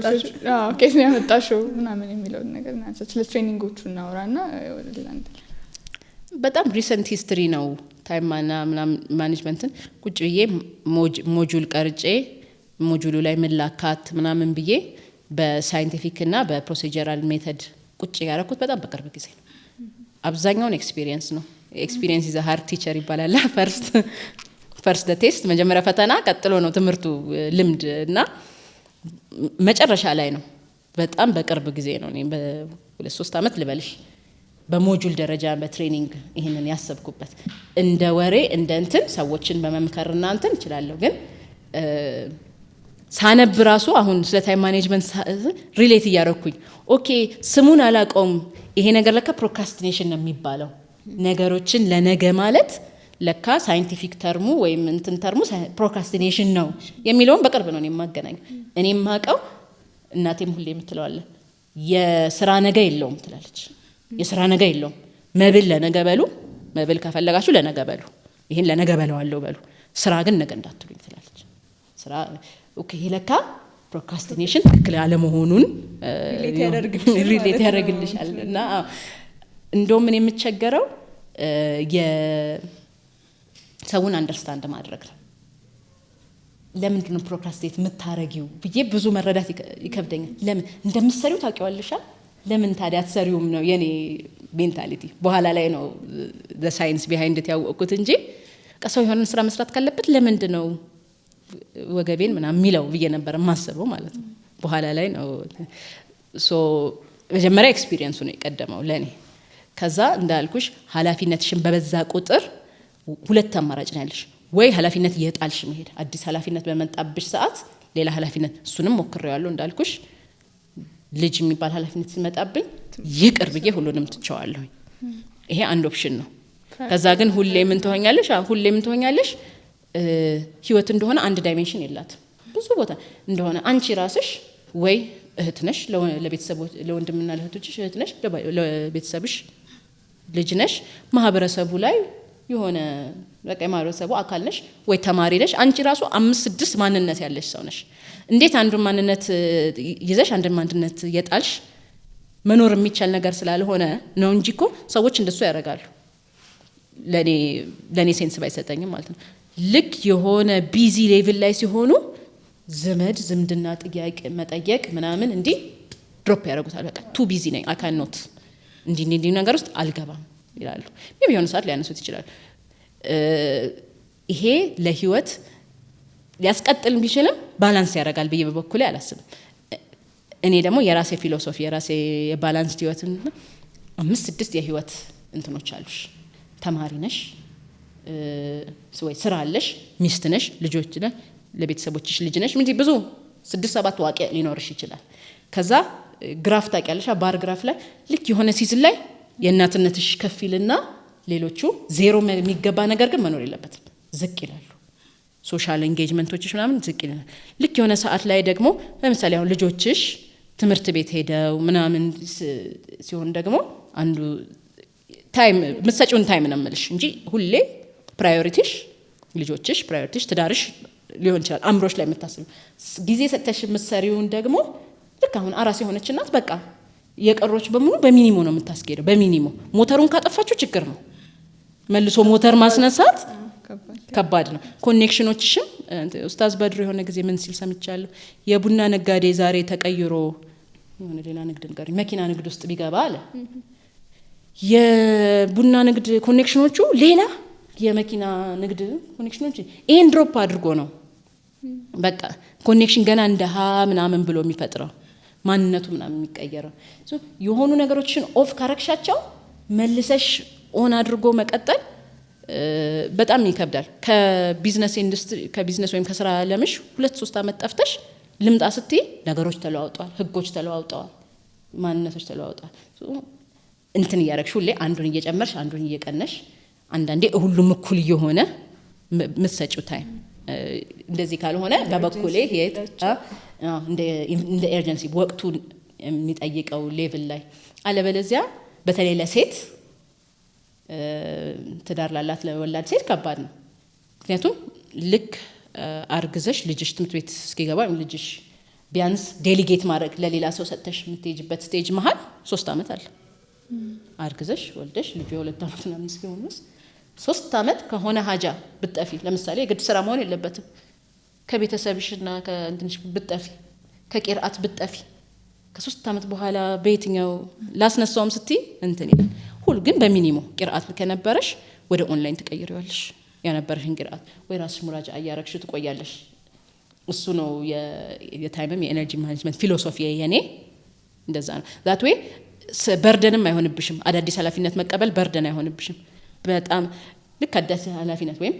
ኬት ነው ያመጣሽው ምናምን የሚለው ነገር እናንተ ስለ ትሬኒንጎቹ እናወራና ወደላንተ በጣም ሪሰንት ሂስትሪ ነው ታይም ማኔጅመንትን ቁጭ ብዬ ሞጁል ቀርጬ ሞጁሉ ላይ ምላካት ምናምን ብዬ በሳይንቲፊክ እና በፕሮሲጀራል ሜተድ ቁጭ ያደረኩት በጣም በቅርብ ጊዜ ነው። አብዛኛውን ኤክስፒሪየንስ ነው። ኤክስፒሪየንስ ኢዝ ሃርድ ቲቸር ይባላል። ፈርስት ቴስት መጀመሪያ ፈተና፣ ቀጥሎ ነው ትምህርቱ ልምድ እና መጨረሻ ላይ ነው። በጣም በቅርብ ጊዜ ነው። እኔ በ2-3 አመት ልበልሽ በሞጁል ደረጃ በትሬኒንግ ይሄንን ያሰብኩበት እንደ ወሬ እንደ እንትን ሰዎችን በመምከርና እንትን እችላለሁ። ግን ሳነብ ራሱ አሁን ስለ ታይም ማኔጅመንት ሪሌት እያደረኩኝ ኦኬ ስሙን አላውቀውም ይሄ ነገር ለካ ፕሮክራስቲኔሽን ነው የሚባለው ነገሮችን ለነገ ማለት ለካ ሳይንቲፊክ ተርሙ ወይም እንትን ተርሙ ፕሮክራስቲኔሽን ነው የሚለውን በቅርብ ነው የማገናኝ። እኔም ማቀው እናቴም ሁሌ የምትለዋለ የስራ ነገ የለውም ትላለች። የስራ ነገ የለውም። መብል ለነገ በሉ፣ መብል ከፈለጋችሁ ለነገ በሉ፣ ይሄን ለነገ በለዋለሁ በሉ፣ ስራ ግን ነገ እንዳትሉኝ ትላለች። ስራ ኦኬ ለካ ፕሮክራስቲኔሽን ትክክል ያለ መሆኑን ሪሌት ያደርግልሻል። እና እንደውም ምን የምትቸገረው ሰውን አንደርስታንድ ማድረግ ነው። ለምንድን ነው ፕሮክራስቲኔት የምታረጊው ብዬ ብዙ መረዳት ይከብደኛል። ለምን እንደምትሰሪው ታውቂዋለሽ፣ ለምን ታዲያ አትሰሪውም ነው የኔ ሜንታሊቲ። በኋላ ላይ ነው ዘ ሳይንስ ቢሃይንድ ኢት ያወቅኩት እንጂ ሰው የሆነን ስራ መስራት ካለበት ለምንድን ነው ወገቤን ምናምን የሚለው ብዬ ነበር የማስበው ማለት ነው። በኋላ ላይ ነው መጀመሪያ ኤክስፒሪየንሱ ነው የቀደመው ለኔ። ከዛ እንዳልኩሽ ኃላፊነትሽን በበዛ ቁጥር ሁለት አማራጭ ነው ያለሽ። ወይ ኃላፊነት እየጣልሽ መሄድ፣ አዲስ ኃላፊነት በመጣብሽ ሰዓት ሌላ ኃላፊነት፣ እሱንም ሞክሬዋለሁ እንዳልኩሽ። ልጅ የሚባል ኃላፊነት ሲመጣብኝ ይቅር ብዬ ሁሉንም ትቸዋለሁ። ይሄ አንድ ኦፕሽን ነው። ከዛ ግን ሁሌ ምን ትሆኛለሽ ህይወት እንደሆነ አንድ ዳይሜንሽን የላትም። ብዙ ቦታ እንደሆነ አንቺ ራስሽ ወይ እህት ነሽ ለቤተሰቦች ለወንድምና ለእህቶችሽ እህት ነሽ፣ ለቤተሰብሽ ልጅ ነሽ፣ ማህበረሰቡ ላይ የሆነ በቃ የማህበረሰቡ አካል ነሽ፣ ወይ ተማሪ ነሽ። አንቺ ራሱ 5-6 ማንነት ያለሽ ሰው ነሽ። እንዴት አንዱን ማንነት ይዘሽ አንዱን ማንነት የጣልሽ መኖር የሚቻል ነገር ስላልሆነ ነው እንጂ እኮ ሰዎች እንደሱ ያደርጋሉ። ለኔ ሴንስ ባይሰጠኝም ማለት ነው። ልክ የሆነ ቢዚ ሌቭል ላይ ሲሆኑ ዘመድ ዝምድና ጥያቄ መጠየቅ ምናምን እንዲህ ድሮፕ ያደርጉታል። በቃ ቱ ቢዚ ነኝ አይ ካን ኖት እንዲህ ነገር ውስጥ አልገባም ይላሉ። የሆነ ሰዓት ሊያነሱት ይችላል። ይሄ ለህይወት ሊያስቀጥል ቢችልም ባላንስ ያደርጋል ብዬ በበኩሌ አላስብም። እኔ ደግሞ የራሴ ፊሎሶፊ የራሴ የባላንስ ህይወትን 5-6 የህይወት እንትኖች አሉሽ። ተማሪ ነሽ፣ ወይ ስራ አለሽ፣ ሚስት ነሽ፣ ልጆች ነሽ፣ ለቤተሰቦችሽ ልጅ ነሽ። ምን ብዙ 6-7 ዋቂ ሊኖርሽ ይችላል። ከዛ ግራፍ ታውቂያለሽ፣ ባር ግራፍ ላይ ልክ የሆነ ሲዝን ላይ የእናትነትሽ ከፊልና ሌሎቹ ዜሮ የሚገባ ነገር ግን መኖር የለበትም፣ ዝቅ ይላሉ። ሶሻል ኤንጌጅመንቶችሽ ምናምን ዝቅ ይላል። ልክ የሆነ ሰዓት ላይ ደግሞ ለምሳሌ አሁን ልጆችሽ ትምህርት ቤት ሄደው ምናምን ሲሆን ደግሞ አንዱ ታይም ምትሰጪውን ታይም ነው የምልሽ እንጂ ሁሌ ፕራዮሪቲሽ ልጆችሽ፣ ፕራዮሪቲሽ ትዳርሽ ሊሆን ይችላል። አምሮሽ ላይ የምታስቢው ጊዜ ሰጥተሽ የምትሰሪውን ደግሞ ልክ አሁን አራስ የሆነች እናት በቃ የቀሮች በሙሉ በሚኒሞ ነው የምታስኬደው። በሚኒሞ ሞተሩን ካጠፋችሁ ችግር ነው። መልሶ ሞተር ማስነሳት ከባድ ነው። ኮኔክሽኖችሽም ኡስታዝ በድሮ የሆነ ጊዜ ምን ሲል ሰምቻለሁ፣ የቡና ነጋዴ ዛሬ ተቀይሮ የሆነ ሌላ ንግድ ነገር መኪና ንግድ ውስጥ ቢገባ አለ የቡና ንግድ ኮኔክሽኖቹ ሌላ፣ የመኪና ንግድ ኮኔክሽኖች ይሄን ድሮፕ አድርጎ ነው በቃ ኮኔክሽን ገና እንደ ምናምን ብሎ የሚፈጥረው ማንነቱ ምናምን የሚቀየረው። የሆኑ ነገሮችን ኦፍ ካረክሻቸው መልሰሽ ኦን አድርጎ መቀጠል በጣም ይከብዳል። ከቢዝነስ ኢንዱስትሪ ከቢዝነስ ወይም ከስራ ዓለምሽ 2-3 አመት ጠፍተሽ ልምጣ ስትይ ነገሮች ተለዋውጠዋል፣ ህጎች ተለዋውጠዋል፣ ማንነቶች ተለዋውጠዋል። እንትን እያረግሽ ሁሌ አንዱን እየጨመርሽ አንዱን እየቀነሽ አንዳንዴ ሁሉም እኩል እየሆነ ምትሰጪው ታይም እንደዚህ ካልሆነ በበኩሌ እንደ ኤርጀንሲ ወቅቱ የሚጠይቀው ሌቭል ላይ አለበለዚያ በተለይ ለሴት ትዳር ላላት ለወላድ ሴት ከባድ ነው። ምክንያቱም ልክ አርግዘሽ ልጅሽ ትምህርት ቤት እስኪገባ ልጅሽ ቢያንስ ዴሊጌት ማድረግ ለሌላ ሰው ሰጥተሽ የምትሄጂበት ስቴጅ መሀል 3 አመት አለ። አርግዘሽ ወልደሽ ልጅ 2 አመት ምናምን እስኪሆን 3 አመት ከሆነ ሀጃ ብትጠፊ፣ ለምሳሌ የግድ ስራ መሆን የለበትም፣ ከቤተሰብሽና ከእንትንሽ ብትጠፊ፣ ከቂርአት ብትጠፊ ከ3 አመት በኋላ በየትኛው ላስነሳውም ስትይ እንትን ይላል። ሁሉ ግን በሚኒሞ ቂርአት ከነበረሽ ወደ ኦንላይን ትቀይሪዋለሽ። ያነበረሽን ቂርአት ወይ ራስሽ ሙራጃ አያረግሽ ትቆያለሽ። እሱ ነው የታይምም የኤነርጂ ማኔጅመንት ፊሎሶፊ የኔ እንደዛ ነው። ዛት ወይ በርደንም አይሆንብሽም። አዳዲስ ኃላፊነት መቀበል በርደን አይሆንብሽም። በጣም ልክ አዳዲስ ኃላፊነት ወይም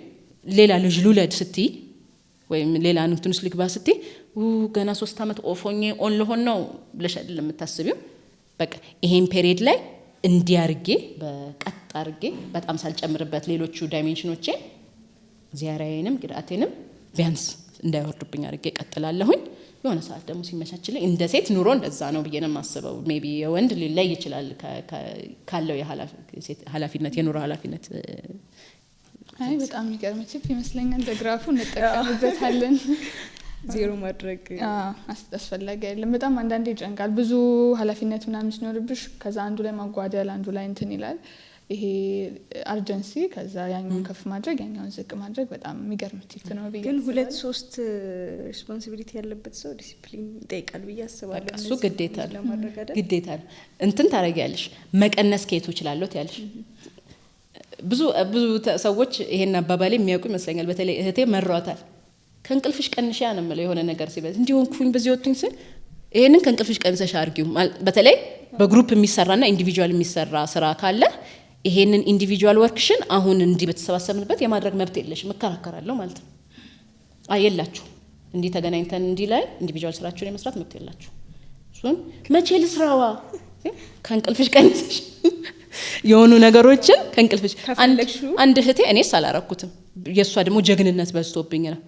ሌላ ልጅ ልውለድ ስትይ ወይም ሌላ እንትንስ ልግባ ስትይ ገና 3 አመት ኦፎኜ ኦን ለሆን ነው ብለሽ አይደለም የምታስቢው። በቃ ይሄን ፔሪድ ላይ እንዲያርጌ በቀጥ አርጌ በጣም ሳልጨምርበት ሌሎቹ ዳይሜንሽኖቼ ዚያራዬንም ግዳቴንም ቢያንስ እንዳይወርዱብኝ አርጌ ቀጥላለሁኝ። የሆነ ሰዓት ደግሞ ሲመቻችልኝ እንደ ሴት ኑሮ እንደዛ ነው ብዬ ነው የማስበው። ሜቢ የወንድ ሊለይ ይችላል ካለው የኃላፊነት የኑሮ ኃላፊነት። አይ በጣም የሚገርም ቲፕ ይመስለኛል። በግራፉ እንጠቀምበታለን። ዜሮ ማድረግ አስፈላጊ አይደለም። በጣም አንዳንዴ ይጨንቃል። ብዙ ኃላፊነት ምናምን ሲኖርብሽ ከዛ አንዱ ላይ ማጓደል አንዱ ላይ እንትን ይላል። ይሄ አርጀንሲ ከዛ ያኛውን ከፍ ማድረግ ያኛውን ዝቅ ማድረግ በጣም የሚገርም ቲፕ ነው ብዬ ግን 2-3 ሪስፖንሲቢሊቲ ያለበት ሰው ዲሲፕሊን ይጠይቃል ብዬ አስባለሁ። እሱ ግዴታ ነው ግዴታ ነው። እንትን ታረጊያለሽ መቀነስ ከየቱ ይችላልው ያለሽ ብዙ ሰዎች ይሄን አባባሌ የሚያውቁ ይመስለኛል። በተለይ እህቴ መሯታል። ከእንቅልፍሽ ቀንሽ ያን ነው የሆነ ነገር ሲበዝ እንዲሆንኩኝ በዚህ ወጥኝ ሲል ይሄንን ከእንቅልፍሽ ቀንሰሽ አርጊው። በተለይ በግሩፕ የሚሰራና ኢንዲቪጁዋል የሚሰራ ስራ ካለ ይሄንን ኢንዲቪጁዋል ወርክሽን አሁን እንዲህ በተሰባሰብንበት የማድረግ መብት የለሽም፣ እከራከራለሁ ማለት ነው። አየላችሁ እንዲህ ተገናኝተን እንዲህ ላይ ኢንዲቪጁዋል ስራችሁን የመስራት መብት የላችሁ። እሱን መቼ ልስራዋ ከእንቅልፍሽ ቀንሰሽ የሆኑ ነገሮችን ከእንቅልፍሽ አንድ እህቴ እኔስ አላረኩትም፣ የሷ ደግሞ ጀግንነት በዝቶብኝ ነው።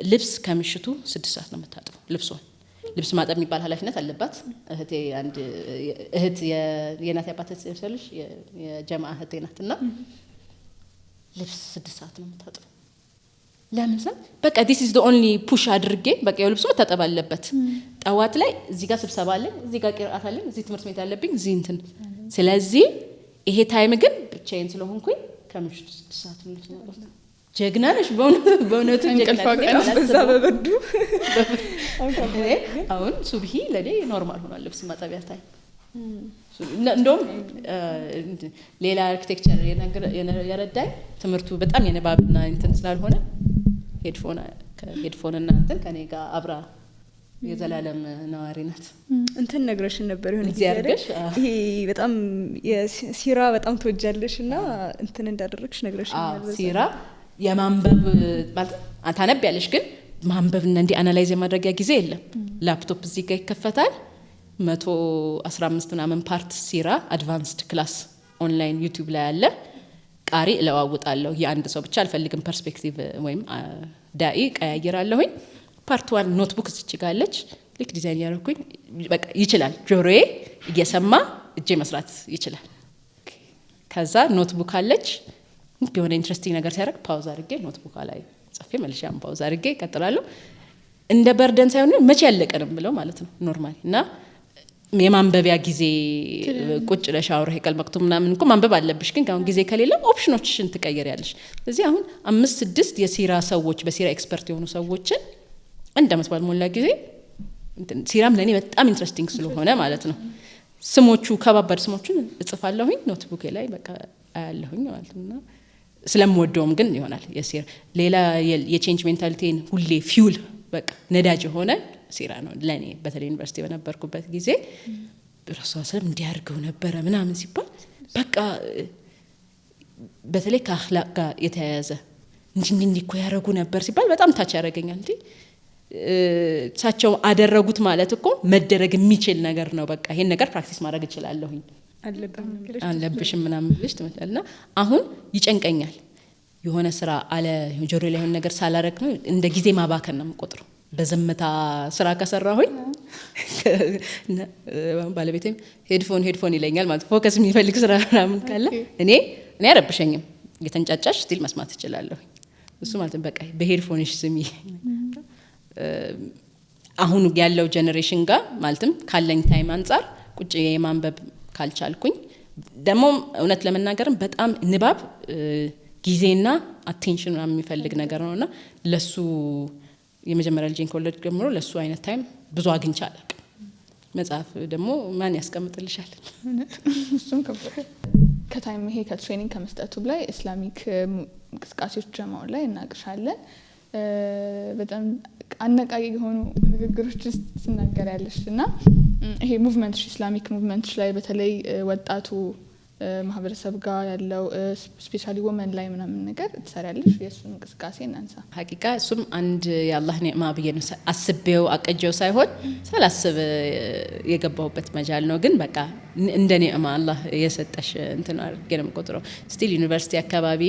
ልብስ ከምሽቱ 6 ሰዓት ነው የምታጥበው ልብሷን። ልብስ ማጠብ የሚባል ኃላፊነት አለባት እህቴ። አንድ እህት የናት ያባት ስለሽ የጀማ እህቴ ናትና ልብስ 6 ሰዓት ነው የምታጥበው። ለምን ሰው በቃ this is the only push አድርጌ በቃ የልብሱ መታጠብ አለበት። ጠዋት ላይ እዚህ ጋር ስብሰባ አለኝ፣ እዚህ ጋር ቂርአት አለኝ፣ እዚህ ትምህርት ቤት አለብኝ፣ እዚህ እንትን። ስለዚህ ይሄ ታይም ግን ብቻዬን ስለሆንኩኝ ከምሽቱ 6 ሰዓት ነው የምታጠበው። ጀግና ነሽ በእውነቱ ጀግና ነሽ። በዛ በበዱ አሁን ሱብሂ ለኔ ኖርማል ሆኗል ልብስ ማጠቢያ ታይም። እንደውም ሌላ አርኪቴክቸር የረዳኝ ትምህርቱ በጣም የንባብና እንትን ስላልሆነ ሄድፎን እና እንትን ከኔ ጋር አብራ የዘላለም ነዋሪ ናት። እንትን ነግረሽን ነበር ይሁን ይያርገሽ ይሄ በጣም የሲራ በጣም ተወጃለሽ እና እንትን እንዳደረግሽ ነግረሽኛል። ሲራ የማንበብ ማለት ታነቢያለሽ፣ ግን ማንበብና እንዲ አናላይዝ የማድረጊያ ጊዜ የለም። ላፕቶፕ እዚህ ጋር ይከፈታል 115 ምናምን ፓርት ሲራ አድቫንስድ ክላስ ኦንላይን ዩቲዩብ ላይ አለ። ቃሪ እለዋውጣለሁ። የአንድ ሰው ብቻ አልፈልግም። ፐርስፔክቲቭ ወይም ዳኢ ቀያይራለሁኝ። ፓርት 1 ኖትቡክ እዚህ ጋር አለች። ልክ ዲዛይን ያደረኩኝ በቃ ይችላል። ጆሮዬ እየሰማ እጄ መስራት ይችላል። ከዛ ኖትቡክ አለች። የሆነ ኢንትረስቲንግ ነገር ሲያደርግ ፓውዝ አድርጌ ኖትቡክ ላይ ጽፌ መልሻም ፓውዝ አድርጌ እቀጥላለሁ። እንደ በርደን ሳይሆን መቼ ያለቀንም ብለው ማለት ነው ኖርማሊ። እና የማንበቢያ ጊዜ ቁጭ ለሻወር ሄቀል መክቱ ምናምን እንኳን ማንበብ አለብሽ፣ ግን አሁን ጊዜ ከሌለ ኦፕሽኖችሽን ትቀየሪያለሽ። ስለዚህ አሁን 5-6 የሲራ ሰዎች በሲራ ኤክስፐርት የሆኑ ሰዎችን እንደ መስባል ሞላ ጊዜ ሲራም ለኔ በጣም ኢንትረስቲንግ ስለሆነ ማለት ነው ስሞቹ ከባባድ ስሞቹን እጽፋለሁኝ ኖትቡኬ ላይ በቃ አያለሁኝ ማለት ነው። ስለምወደውም ግን ይሆናል የሲራ ሌላ የቼንጅ ሜንታሊቲን ሁሌ ፊውል በቃ ነዳጅ ሆነ ሲራ ነው ለኔ። በተለይ ዩኒቨርሲቲ በነበርኩበት ጊዜ ረሱላህ እንዲያርገው ነበረ ምናምን ሲባል በቃ በተለይ ከአኽላቅ ጋር የተያያዘ እንጂ እኮ ያረጉ ነበር ሲባል በጣም ታች ያረጋኛል። እንዴ አደረጉት ማለት እኮ መደረግ የሚችል ነገር ነው። በቃ ይሄን ነገር ፕራክቲስ ማድረግ እችላለሁኝ አለብሽም ምናምን ብለሽ ትመጣለና አሁን ይጨንቀኛል። የሆነ ስራ አለ ጆሮ ላይ የሆነ ነገር ሳላረክ ነው እንደ ጊዜ ማባከን ነው የምቆጥረው። በዝምታ ስራ ከሰራሁኝ ባለቤቴም ሄድፎን ይለኛል ማለት ፎከስ የሚፈልግ ስራ ምናምን ካለ እኔ አረብሸኝም የተንጫጫሽ ስቲል መስማት እችላለሁ። እሱ ማለት በቃ በሄድፎንሽ ስሚ። አሁን ያለው ጄነሬሽን ጋር ማለትም ካለኝ ታይም አንፃር ቁጭ የማንበብ ካልቻልኩኝ ደግሞ እውነት ለመናገርም በጣም ንባብ ጊዜና አቴንሽን የሚፈልግ ነገር ነውና ለሱ የመጀመሪያ ልጅን ኮሌጅ ጀምሮ ለሱ አይነት ታይም ብዙ አግኝቻ አላውቅም። መጽሐፍ ደግሞ ማን ያስቀምጥልሻል? እሱም ከታይም ይሄ ከትሬኒንግ ከመስጠቱ ላይ ኢስላሚክ እንቅስቃሴዎች ጀማው ላይ እናቅሻለን። በጣም አነቃቂ የሆኑ ንግግሮች ስናገር ያለሽ እና ይሄ ሙቭመንት ኢስላሚክ ሙቭመንት ላይ በተለይ ወጣቱ ማህበረሰብ ጋር ያለው ስፔሻሊ ወመን ላይ ምናምን ነገር ትሰሪያለሽ። የሱን እንቅስቃሴ እናንሳ። ሐቂቃ እሱም አንድ የአላህ ኒዕማ ብዬ ነው አስቤው አቀጀው ሳይሆን ሳላስብ የገባሁበት መጃል ነው። ግን በቃ እንደ ኒዕማ አላህ የሰጠሽ እንትን አድርጌ ነው የምቆጥረው። ስቲል ዩኒቨርሲቲ አካባቢ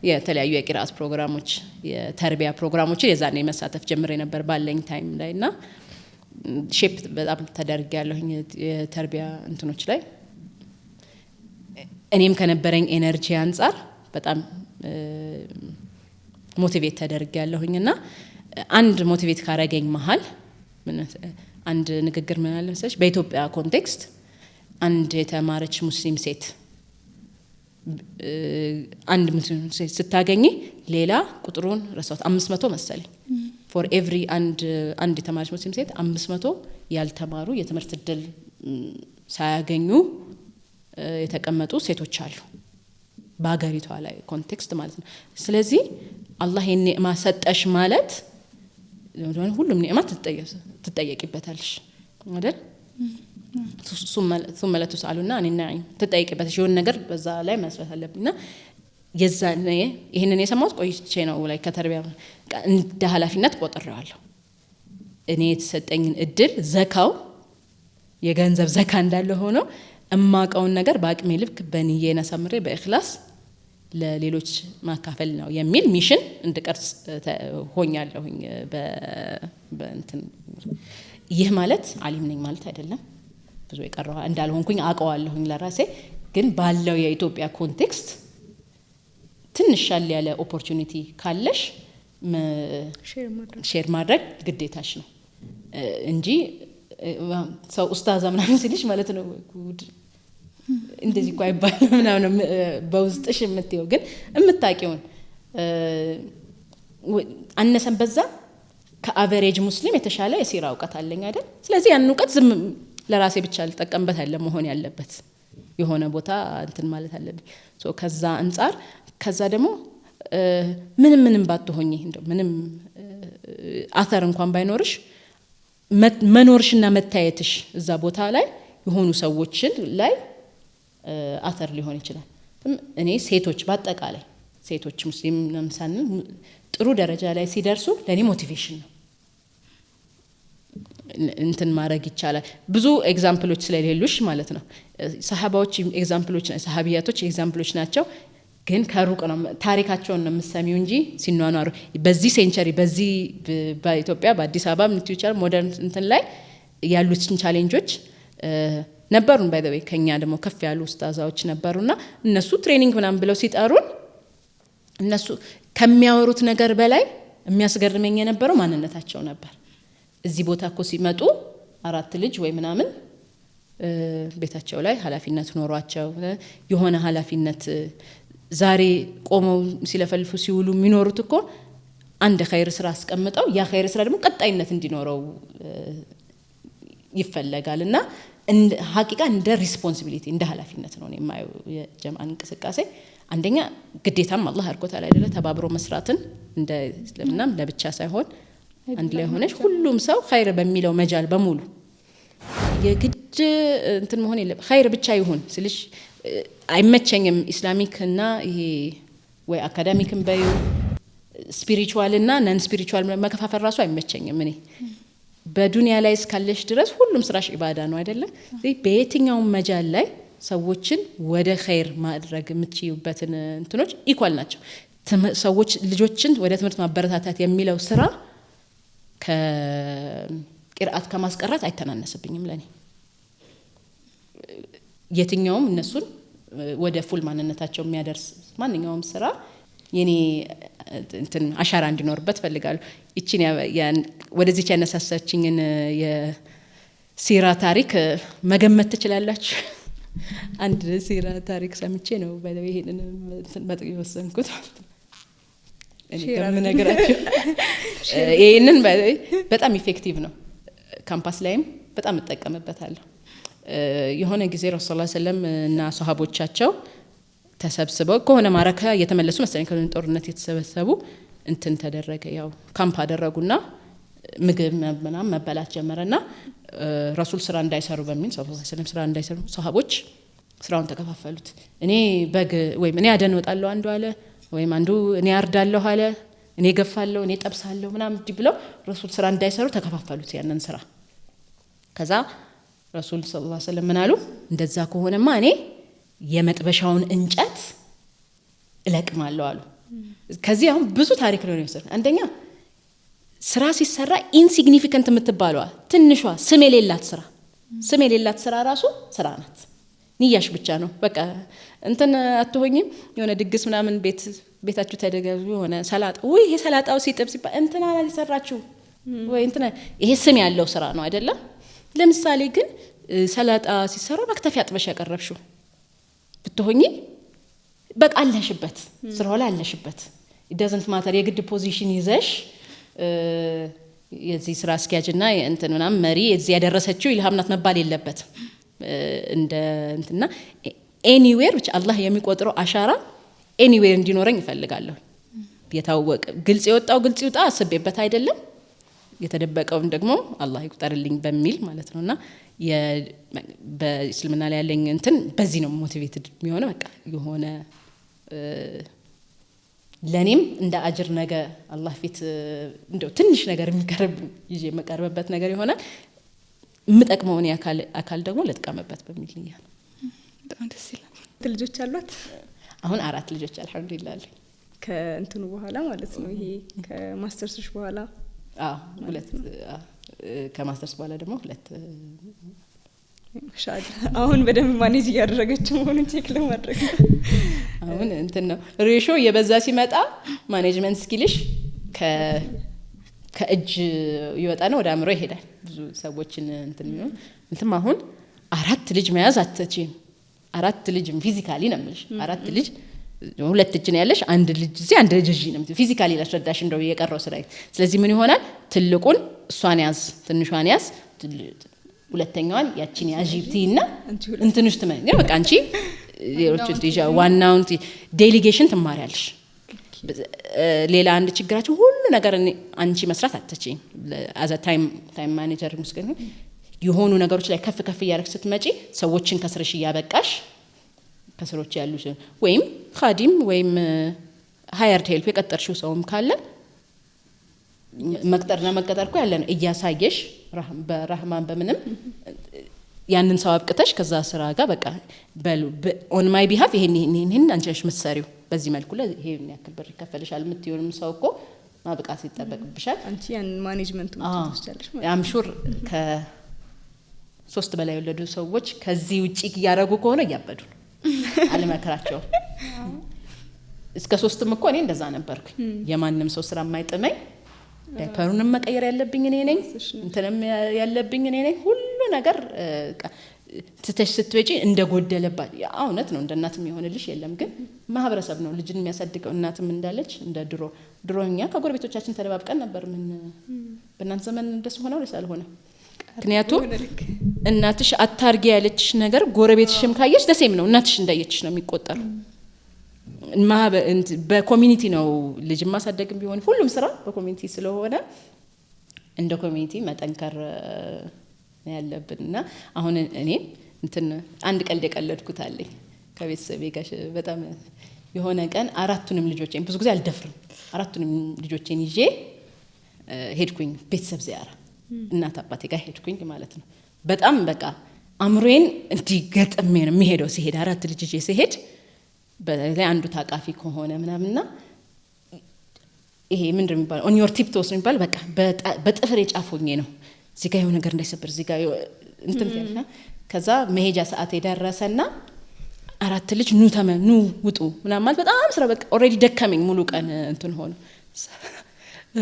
የተለያዩ የቂራአት ፕሮግራሞች የተርቢያ ፕሮግራሞችን የዛኔ መሳተፍ ጀምሬ ነበር ባለኝ ታይም ላይና ሼፕ በጣም ተደርጌያለሁኝ የተርቢያ እንትኖች ላይ። እኔም ከነበረኝ ኤነርጂ አንፃር በጣም ሞቲቬት ተደርጌያለሁኝና አንድ ሞቲቬት ካረገኝ መሃል አንድ ንግግር ምን አለ መሰለሽ፣ በኢትዮጵያ ኮንቴክስት አንድ የተማረች ሙስሊም ሴት አንድ ሙስሊም ሴት ስታገኝ ሌላ ቁጥሩን ረሳሁት 500 መሰለኝ ፎር ኤቭሪ አንድ የተማረች ሙስሊም ሴት 500 ያልተማሩ የትምህርት እድል ሳያገኙ የተቀመጡ ሴቶች አሉ በአገሪቷ ላይ ኮንቴክስት ማለት ነው። ስለዚህ አላህ የኒዕማ ሰጠሽ ማለት ሁሉም ኒዕማ ትጠየቂበታልሽ አይደል? ثم لا تسألون عن النعيم ትጠየቂበታልሽ የሆነ ነገር በዛ ላይ መስራት አለብኝና የዛኔ ይሄንን የሰማሁት ቆይቼ ነው ላይ ከተርቢያ እንደ ኃላፊነት ቆጥሬዋለሁ። እኔ የተሰጠኝን እድል ዘካው የገንዘብ ዘካ እንዳለ ሆኖ እማቀውን ነገር በአቅሜ ልክ በንዬና ሰምሬ በእخلاص ለሌሎች ማካፈል ነው የሚል ሚሽን እንድቀርጽ ሆኛለሁኝ። በእንትን ይህ ማለት ዓሊም ነኝ ማለት አይደለም። ብዙ የቀረው እንዳልሆንኩኝ አውቀዋለሁኝ ለራሴ። ግን ባለው የኢትዮጵያ ኮንቴክስት ትንሽ ያለ ኦፖርቹኒቲ ካለሽ ሼር ማድረግ ግዴታሽ ነው እንጂ ሰው ኡስታዝ ምናምን ሲልሽ ማለት ነው እንደዚህ እኮ አይባልም ምናምን በውስጥሽ የምትይው ግን የምታውቂውን አነሰን በዛ ከአቨሬጅ ሙስሊም የተሻለ የሲራ እውቀት አለኝ አይደል? ስለዚህ ያን እውቀት ዝም ለራሴ ብቻ ልጠቀምበት አለ መሆን ያለበት የሆነ ቦታ እንትን ማለት አለብኝ። ከዛ አንፃር ከዛ ደግሞ ምንም ባትሆኚ እንደው ምንም አተር እንኳን ባይኖርሽ መኖርሽና መታየትሽ እዛ ቦታ ላይ የሆኑ ሰዎችን ላይ አተር ሊሆን ይችላል። እኔ ሴቶች በአጠቃላይ ሴቶች ሙስሊም ለምሳሌ ጥሩ ደረጃ ላይ ሲደርሱ ለኔ ሞቲቬሽን ነው። እንትን ማድረግ ይቻላል። ብዙ ኤግዛምፕሎች ስለሌሉሽ ማለት ነው። ሰሃባዎች ኤግዛምፕሎች ናቸው፣ ሰሃቢያቶች ኤግዛምፕሎች ናቸው። ግን ከሩቅ ነው ታሪካቸውን ነው የምሰሚው እንጂ ሲኗኗሩ በዚህ ሴንቸሪ በዚህ በኢትዮጵያ በአዲስ አበባ ምትይቻል ሞደርን እንትን ላይ ያሉትን ቻሌንጆች ነበሩን። ባይ ዘ ዌይ ከኛ ደግሞ ከፍ ያሉ ኡስታዛዎች ነበሩና እነሱ ትሬኒንግ ምናምን ብለው ሲጠሩን እነሱ ከሚያወሩት ነገር በላይ የሚያስገርመኝ የነበረው ማንነታቸው ነበር። እዚህ ቦታ እኮ ሲመጡ 4 ልጅ ወይ ምናምን ቤታቸው ላይ ኃላፊነት ኖሯቸው የሆነ ኃላፊነት ዛሬ ቆመው ሲለፈልፉ ሲውሉ የሚኖሩት እኮ አንድ ኸይር ስራ አስቀምጠው ያ ኸይር ስራ ደግሞ ቀጣይነት እንዲኖረው ይፈለጋልና ሐቂቃ እንደ ሪስፖንሲቢሊቲ እንደ ኃላፊነት ነው የማየው የጀማዓ እንቅስቃሴ አንደኛ ግዴታም አላህ አርቆታል አይደለ ተባብሮ መስራትን እንደ እስልምናም ለብቻ ሳይሆን አንድ ላይ ሆነሽ ሁሉም ሰው ኸይር በሚለው መጃል በሙሉ የግድ እንትን መሆን የለም ኸይር ብቻ ይሁን ስልሽ አይመቸኝም ኢስላሚክ እና ይሄ ወይ አካዳሚክም በዩ ስፒሪቹዋል እና ነን ስፒሪቹዋል መከፋፈል ራሱ አይመቸኝም እኔ በዱንያ ላይ እስካለሽ ድረስ ሁሉም ስራሽ ኢባዳ ነው አይደለ በየትኛው መጃል ላይ ሰዎችን ወደ ኸይር ማድረግ የምትችዩበትን እንትኖች ኢኳል ናቸው ሰዎች ልጆችን ወደ ትምህርት ማበረታታት የሚለው ስራ ከቂርአት ከማስቀራት አይተናነስብኝም ለኔ የትኛውም እነሱን ወደ ፉል ማንነታቸው የሚያደርስ ማንኛውም ስራ የኔ እንትን አሻራ እንዲኖርበት ፈልጋለሁ እቺን ወደዚህ ያነሳሳችኝን የሲራ ታሪክ መገመት ትችላላችሁ አንድ ሲራ ታሪክ ሰምቼ ነው ባይዘው ይሄንን መጥቅ የወሰንኩት እኔ ከምነግራችሁ ይሄንን በጣም ኢፌክቲቭ ነው ካምፓስ ላይም በጣም እጠቀምበታለሁ የሆነ ጊዜ ረሱላህ ሰለላሁ ዐለይሂ ወሰለም እና ሱሐቦቻቸው ተሰብስበው ከሆነ ማረካ የተመለሱ መሰለኝ ከጦርነት የተሰበሰቡ እንትን ተደረገ ያው ካምፕ አደረጉና ምግብ ምናምን መበላት ጀመረና ረሱል ስራ እንዳይሰሩ በሚል ሰለላሁ ዐለይሂ ወሰለም ስራ እንዳይሰሩ ሱሐቦች ስራውን ተከፋፈሉት እኔ በግ ወይም እኔ አደን ወጣለሁ አንዱ አለ ወይም አንዱ እኔ አርዳለሁ አለ እኔ ገፋለሁ እኔ ጠብሳለሁ ምናምን ብለው ረሱል ስራ እንዳይሰሩ ተከፋፈሉት ያንን ስራ ከዛ ረሱል ሰለላሁ ዐለይሂ ወሰለም ምን አሉ እንደዛ ከሆነማ እኔ የመጥበሻውን እንጨት እለቅማለሁ አሉ ከዚህ አሁን ብዙ ታሪክ ነው የሚሰራ አንደኛ ስራ ሲሰራ ኢንሲግኒፊካንት የምትባለዋ ትንሿ ስም የሌላት ስራ ራሱ ስራ ናት ንያሽ ብቻ ነው በቃ እንትን አትሆኝም የሆነ ድግስ ምናምን ቤታችሁ ተደገዙ የሆነ ሰላጣ ወይ ይሄ ሰላጣው ሲጥብስ እንትና ላይ ሰራችሁ ወይ እንትና ይሄ ስም ያለው ስራ ነው አይደለ ለምሳሌ ግን ሰላጣ ሲሰራ መክተፍ ያጥበሽ ያቀረብሽው ብትሆኚ በቃ አለሽበት ስራው ላይ አለሽበት it doesn't matter የግድ ፖዚሽን ይዘሽ የዚህ ስራ አስኪያጅና እንትና መሪ እዚህ ያደረሰችው ኢልሃምናት መባል የለበት እንደ እንትና ኤኒዌር ብቻ አላህ የሚቆጥረው አሻራ ኤኒዌር እንዲኖረኝ ይፈልጋለሁ የታወቀ ግልጽ የወጣው ግልጽ ይውጣ አስቤበት አይደለም የተደበቀውን ደግሞ አላህ ይቆጥርልኝ በሚል ማለት ነውና በእስልምና ላይ ያለኝ እንትን በዚህ ነው ሞቲቬትድ የሚሆነው በቃ የሆነ ለኔም እንደ አጅር ነገ አላህ ፊት እንደው ትንሽ ነገር የሚቀርብ ይዤ መቀርበበት ነገር ይሆናል ምጠቅመውን አካል ደግሞ ለጥቀመበት በሚል ነው በጣም ደስ ይላል ልጆች አሏት አሁን 4 ልጆች አልহামዱሊላህ ከእንትኑ በኋላ ማለት ነው ይሄ ከማስተርስሽ በኋላ ሁለት ከማስተርስ በኋላ ደግሞ ሁለት ሻል አሁን በደንብ ማኔጅ ያደረገችው መሆኑን ቼክ ለማድረግ አሁን እንትን ነው ሬሾ የበዛ ሲመጣ ማኔጅመንት ስኪልሽ ከእጅ ይወጣና ወደ አእምሮ ይሄዳል ብዙ ሰዎችን እንትን አሁን 4 ልጅ መያዝ አትችይም 4 ልጅ ፊዚካሊ ነው የምልሽ 4 ልጅ ሁለት እጅ ነው ያለሽ አንድ ልጅ እዚህ አንድ ልጅ እዚህ ነው ፊዚካሊ ላስረዳሽ እንደው የቀረው ስራይ ስለዚህ ምን ይሆናል ትልቁን እሷን ያዝ ትንሿን ያዝ ሁለተኛዋን ያቺን ያጂብቲና እንትን ውስጥ ማለት ነው በቃ አንቺ ሌሎች ዲጃ ዋናውን ዴሊጌሽን ትማሪያለሽ ሌላ አንድ ችግራችሁ ሁሉ ነገር አንቺ መስራት አትችይም አዛ ታይም ማኔጀር ሙስከን የሆኑ ነገሮች ላይ ከፍ ያረክስ ስትመጪ ሰዎችን ከስርሽ ያበቃሽ ከስሮች ያሉ ወይም ኻዲም ወይም ሃየርድ ሄልፕ የቀጠርሽው ሰውም ካለ መቅጠርና መቀጠርኩ ያለ ነው እያሳየሽ በረህማን በምንም ያንን ሰው አብቅተሽ ከዛ ስራ ጋር በቃ ኦን ማይ ቢሃፍ ይሄን አንቺሽ መስሪው በዚህ መልኩ ይሄን ያክል ብር ይከፈልሻል የምትሆንም ሰው እኮ ማብቃት ይተበቅብሻል አንቺ ያን ማኔጅመንት ትወስጃለሽ አም ሹር ከ3 በላይ ወለዱ ሰዎች ከዚህ ውጪ ያያረጉ ከሆነ ያበዱ አለመከራቸው እስከ 3 እኮ እኔ እንደዛ ነበርኩ የማንንም ሰው ስራ የማይጥመኝ ዳይፐሩንም መቀየር ያለብኝ እኔ ነኝ እንትንም ያለብኝ እኔ ነኝ ሁሉ ነገር ትተሽ ስትወጪ እንደጎደለባት አውነት ነው እንደናትም ይሆንልሽ የለም ግን ማህበረሰብ ነው ልጅን የሚያሳድገው እናትም እንዳለች እንደ ድሮኛ ከጎረቤቶቻችን ተደባብቀን ነበር ምን በእናንተ ዘመን እንደሱ ሆነው ለሳል ሆነ ምክንያቱም እናትሽ አታርጊ ያለችሽ ነገር ጎረቤትሽም ካየሽ ደሴም ነው እናትሽ እንዳየችሽ ነው የሚቆጠረው በኮሚኒቲ ነው ልጅ ማሳደግም ቢሆን ሁሉም ስራ በኮሚኒቲ ስለሆነ እንደ ኮሚኒቲ መጠንከር ያለብንና አሁን እኔ እንትን አንድ ቀልድ የቀለድኩት አለኝ ከቤተሰቤ ጋር በጣም የሆነ ቀን አራቱንም ልጆቼን ብዙ ጊዜ አልደፍርም አራቱንም ልጆቼን ይዤ ሄድኩኝ ቤተሰብ ዚያራ እናት አባቴ ጋር ሄድኩኝ ማለት ነው በጣም በቃ አምሮዬን እንዲገጥም ነው የሚሄደው ሲሄድ አራት ልጅ ይዤ ሲሄድ በላይ አንዱ ታቃፊ ከሆነ ምናምንና ይሄ ምንድነው የሚባለው ኦን ዮር ቲፕቶስ ነው የሚባለው በቃ በጥፍር የጫፎኝ ነው እዚህ ጋር የሆነ ነገር እንዳይሰበር እዚህ ጋር እንትን ተና ከዛ መሄጃ ሰዓት የደረሰና አራት ልጅ ኑ ውጡ ምናምን ማለት በጣም ስራ በቃ ኦሬዲ ደከመኝ ሙሉ ቀን እንትን ሆነ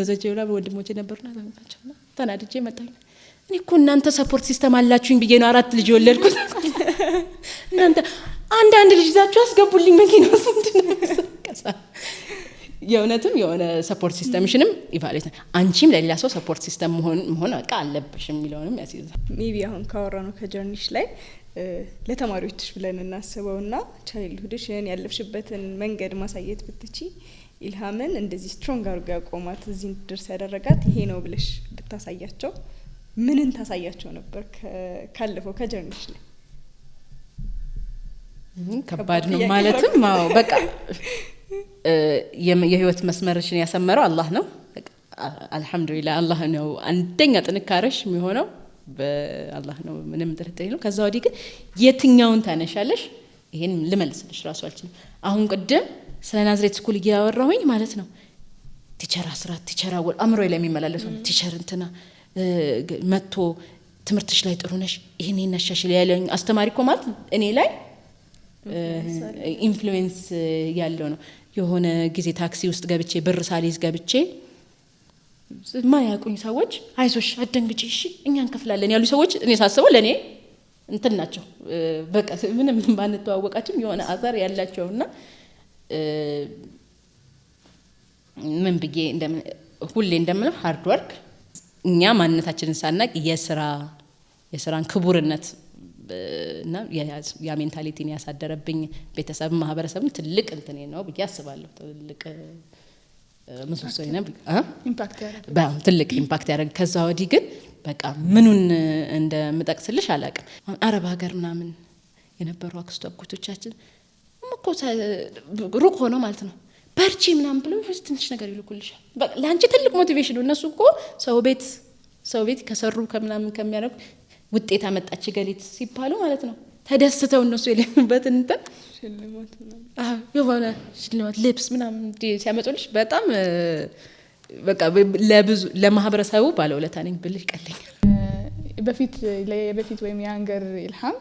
ዘጀውላ ወንድሞቼ ነበርና ተናድጄ መጣኝ እኔ እኮ እናንተ ሰፖርት ሲስተም አላችሁኝ ብዬ ነው አራት ልጅ ወለድኩት እናንተ አንድ ልጅ ይዛችሁ አስገቡልኝ መኪና ውስጥ ከዛ የእውነትም የሆነ ሰፖርት ሲስተምሽንም ኢቫሉዌት አንቺም ለሌላ ሰው ሰፖርት ሲስተም መሆን በቃ አለብሽ የሚለውንም ያስይዛል ሜቢ አሁን ካወራነው ከጀርኒሽ ላይ ለተማሪዎችሽ ብለን እናስበውና ቻይልድሁድሽን ያለፍሽበትን መንገድ ማሳየት ብትቺ ኢልሃምን እንደዚህ ስትሮንግ አድርጋ ያቆማት እዚህ እንድትደርስ ያደረጋት ይሄ ነው ብለሽ ብታሳያቸው ምንን ታሳያቸው ነበር ካለፈው ከጀርኒሽ ላይ ከባድ ነው ማለትም አዎ በቃ የህይወት መስመርሽን ያሰመረው አላህ ነው አልহামዱሊላህ አላህ ነው አንደኛ ጥንካሬሽ የሚሆነው በአላህ ነው ምንም ጥርጥር የለም ከዛ ወዲህ ግን የትኛውን ታነሻለሽ ይሄን ልመልስልሽ ራሱ አልችልም አሁን ቀደም ስለ ናዝሬት ስኩል እያወራሁኝ ማለት ነው ቲቸር አስራት ቲቸር አወል አምሮይ ለሚመላለሰው ቲቸር እንትና መጥቶ ትምርትሽ ላይ ጥሩ ነሽ ይሄን እናሻሽል ያለኝ አስተማሪ እኮ ማለት እኔ ላይ ኢንፍሉዌንስ ያለው ነው የሆነ ጊዜ ታክሲ ውስጥ ገብቼ ብር ሳሊዝ ገብቼ ማያቁኝ ሰዎች አይዞሽ አደንግጪ እሺ እኛ እንከፍላለን ያሉ ሰዎች እኔ ሳስበው ለኔ እንትን ናቸው በቃ ምንም ባንተዋወቃችም የሆነ አዛር ያላቸውና ምን ብዬ ሁሌ እንደምለው ሃርድ ወርክ እኛ ማንነታችንን ሳናቅ የስራን ክቡርነት እና ያ ሜንታሊቲን ያሳደረብኝ ቤተሰብ ማህበረሰብም ትልቅ እንትን ነው ብዬ አስባለሁ ትልቅ መስዋዕት ነው ትልቅ ኢምፓክት ያደረገ ከዛ ወዲህ ግን በቃ ምኑን እንደምጠቅስልሽ አላቅም አረብ ሀገር ምናምን የነበሩ አክስቱ አጎቶቻችን እኮ ሩቅ ሆኖ ማለት ነው በርቺ ምናምን ብለው ትንሽ ነገር ይልኩልሻል በቃ ለአንቺ ትልቅ ሞቲቬሽን ነው እነሱ እኮ ሰው ቤት ከሰሩ ከምናምን ከሚያደርጉ ውጤት አመጣች ገሊት ሲባሉ ማለት ነው ተደስተው እነሱ የለምበት እንተ ሽልማት ነው የሆነ ሽልማት ልብስ ምናምን ሲያመጡልሽ በጣም በቃ ለብዙ ለማህበረሰቡ ባለውለታ ነኝ ብልሽ ቀለኝ በፊት ወይም ያንገር ኢልሃም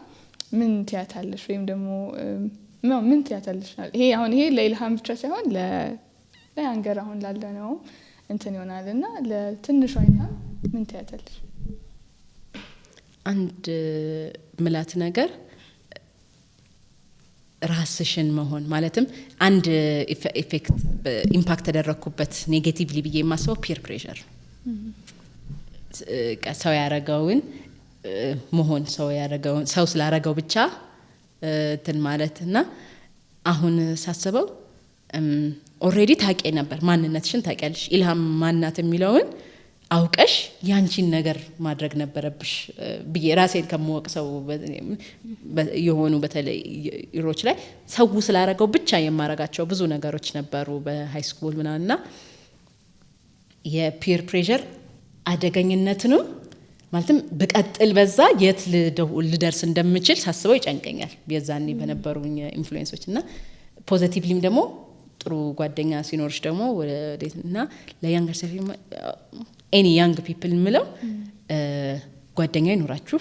ምን ትያታለሽ ወይም ደግሞ ምን ትያታለሽ ይሄ አሁን ይሄ ለኢልሃም ብቻ ሳይሆን ለያንገር አሁን ላለነው እንትን ይሆናልና ለትንሿ ኢልሃም ምን ትያታለሽ አንድ ምላት ነገር ራስሽን መሆን ማለትም አንድ ኢፌክት ኢምፓክት ተደረኩበት ኔጌቲቭሊ ብዬ የማስበው ፒር ፕሬሸር ሰው ያረጋውን መሆን ሰው ስላረጋው ብቻ እንትን ማለትና አሁን ሳስበው ኦሬዲ ታውቂ ነበር ማንነትሽን ታውቂያለሽ ኢልሃም ማንነት የሚለውን አውቀሽ ያንቺን ነገር ማድረግ ነበረብሽ ብዬ ራሴን ከመወቅሰው የሆኑ በተለይ ኢሮች ላይ ሰው ስላረጋው ብቻ የማረጋቸው ብዙ ነገሮች ነበሩ በሃይ ስኩል ምናና የፒር ፕሬሸር አደገኝነቱን ማለትም በቀጥል በዛ የት ልደርስ እንደምችል ሳስበው ይጨንቀኛል የዛኔ በነበሩኝ ኢንፍሉዌንሶችና ፖዚቲቭሊም ደግሞ ጥሩ ጓደኛ ሲኖርሽ ደግሞ ወደና ለያንገር ሰፊ ኤኒ ያንግ ፒፕል ምለው ጓደኛ ይኖራችሁ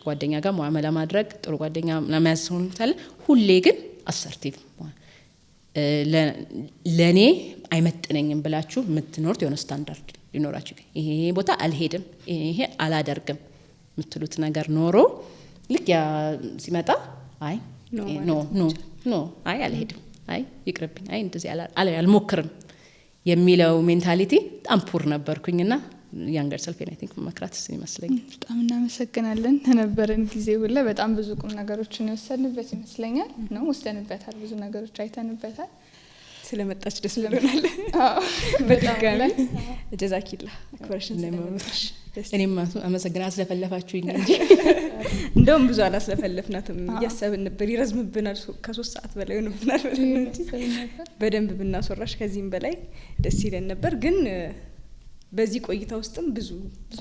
ጓደኛ ጋር ሙአመላ ማድረግ ጥሩ ጓደኛ ለማያዝ ሆነታል ሁሌ ግን አሰርቲቭ ለኔ አይመጥነኝም ብላችሁ የምትኖርት የሆነ ስታንዳርድ ሊኖራችሁ ይሄ ቦታ አልሄድም ይሄ አላደርግም የምትሉት ነገር ኖሮ ልክ ያ ሲመጣ አይ ኖ አይ አልሄድም አይ ይቅርብኝ አይ እንደዚህ አልሞክርም የሚለው ሜንታሊቲ በጣም ፑር ነበርኩኝና ያንገር ሰልፍ አይ ቲንክ መክራት ይመስለኛል። በጣም እናመሰግናለን። ተነበረን ጊዜ ሁሉ በጣም ብዙ ቁም ነገሮችን ወሰንበት ይመስለኛል ነው ወሰንበታል፣ ብዙ ነገሮች አይተንበታል። ስለመጣች ደስ ብሎናል። በድጋሚ ጀዛኪላ አክብረሽን ስለመጣሽ እኔም አመሰግናለሁ ስለፈለፋችሁኝ እንጂ እንደውም ብዙ አላስለፈለፍናትም እያሰብን ነበር ይረዝምብናል፣ ከ3 ሰዓት በላይ ሆኖብናል እንጂ በደንብ ብናስወራሽ ከዚህም በላይ ደስ ይለን ነበር። ግን በዚህ ቆይታ ውስጥም ብዙ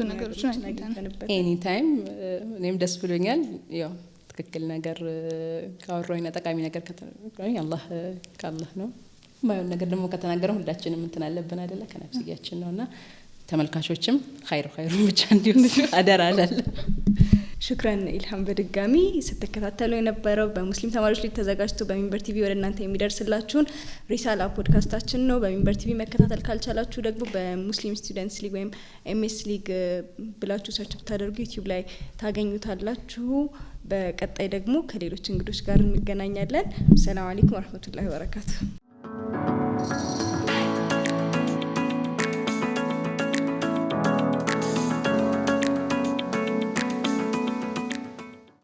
ነገሮችን አግኝተንበት ኤኒ ታይም እኔም ደስ ብሎኛል። ያው ትክክል ነገር ካወራሁና ጠቃሚ ነገር ከተናገረኝ አላህ ካላህ ነው። ማየው ነገር ደግሞ ከተናገረው ሁላችንም እንትን አለብን አይደለ? ከነፍስያችን ነውና ተመልካቾችም ኸይሩ ብቻ እንዲሆን አደራ አላለ። ሽክራን ኢልሃም። በድጋሚ ስትከታተሉ የነበረው በሙስሊም ተማሪዎች ሊግ ተዘጋጅቶ በሚንበር ቲቪ ወደ እናንተ የሚደርስላችሁን ሪሳላ ፖድካስታችን ነው። በሚንበር ቲቪ መከታተል ካልቻላችሁ ደግሞ በሙስሊም ስቱደንትስ ሊግ ወይም ኤምኤስ ሊግ ብላችሁ ሰርች ብታደርጉ ዩቲዩብ ላይ ታገኙታላችሁ። በቀጣይ ደግሞ ከሌሎች እንግዶች ጋር እንገናኛለን። ሰላም አለይኩም ወራህመቱላሂ ወበረካቱ።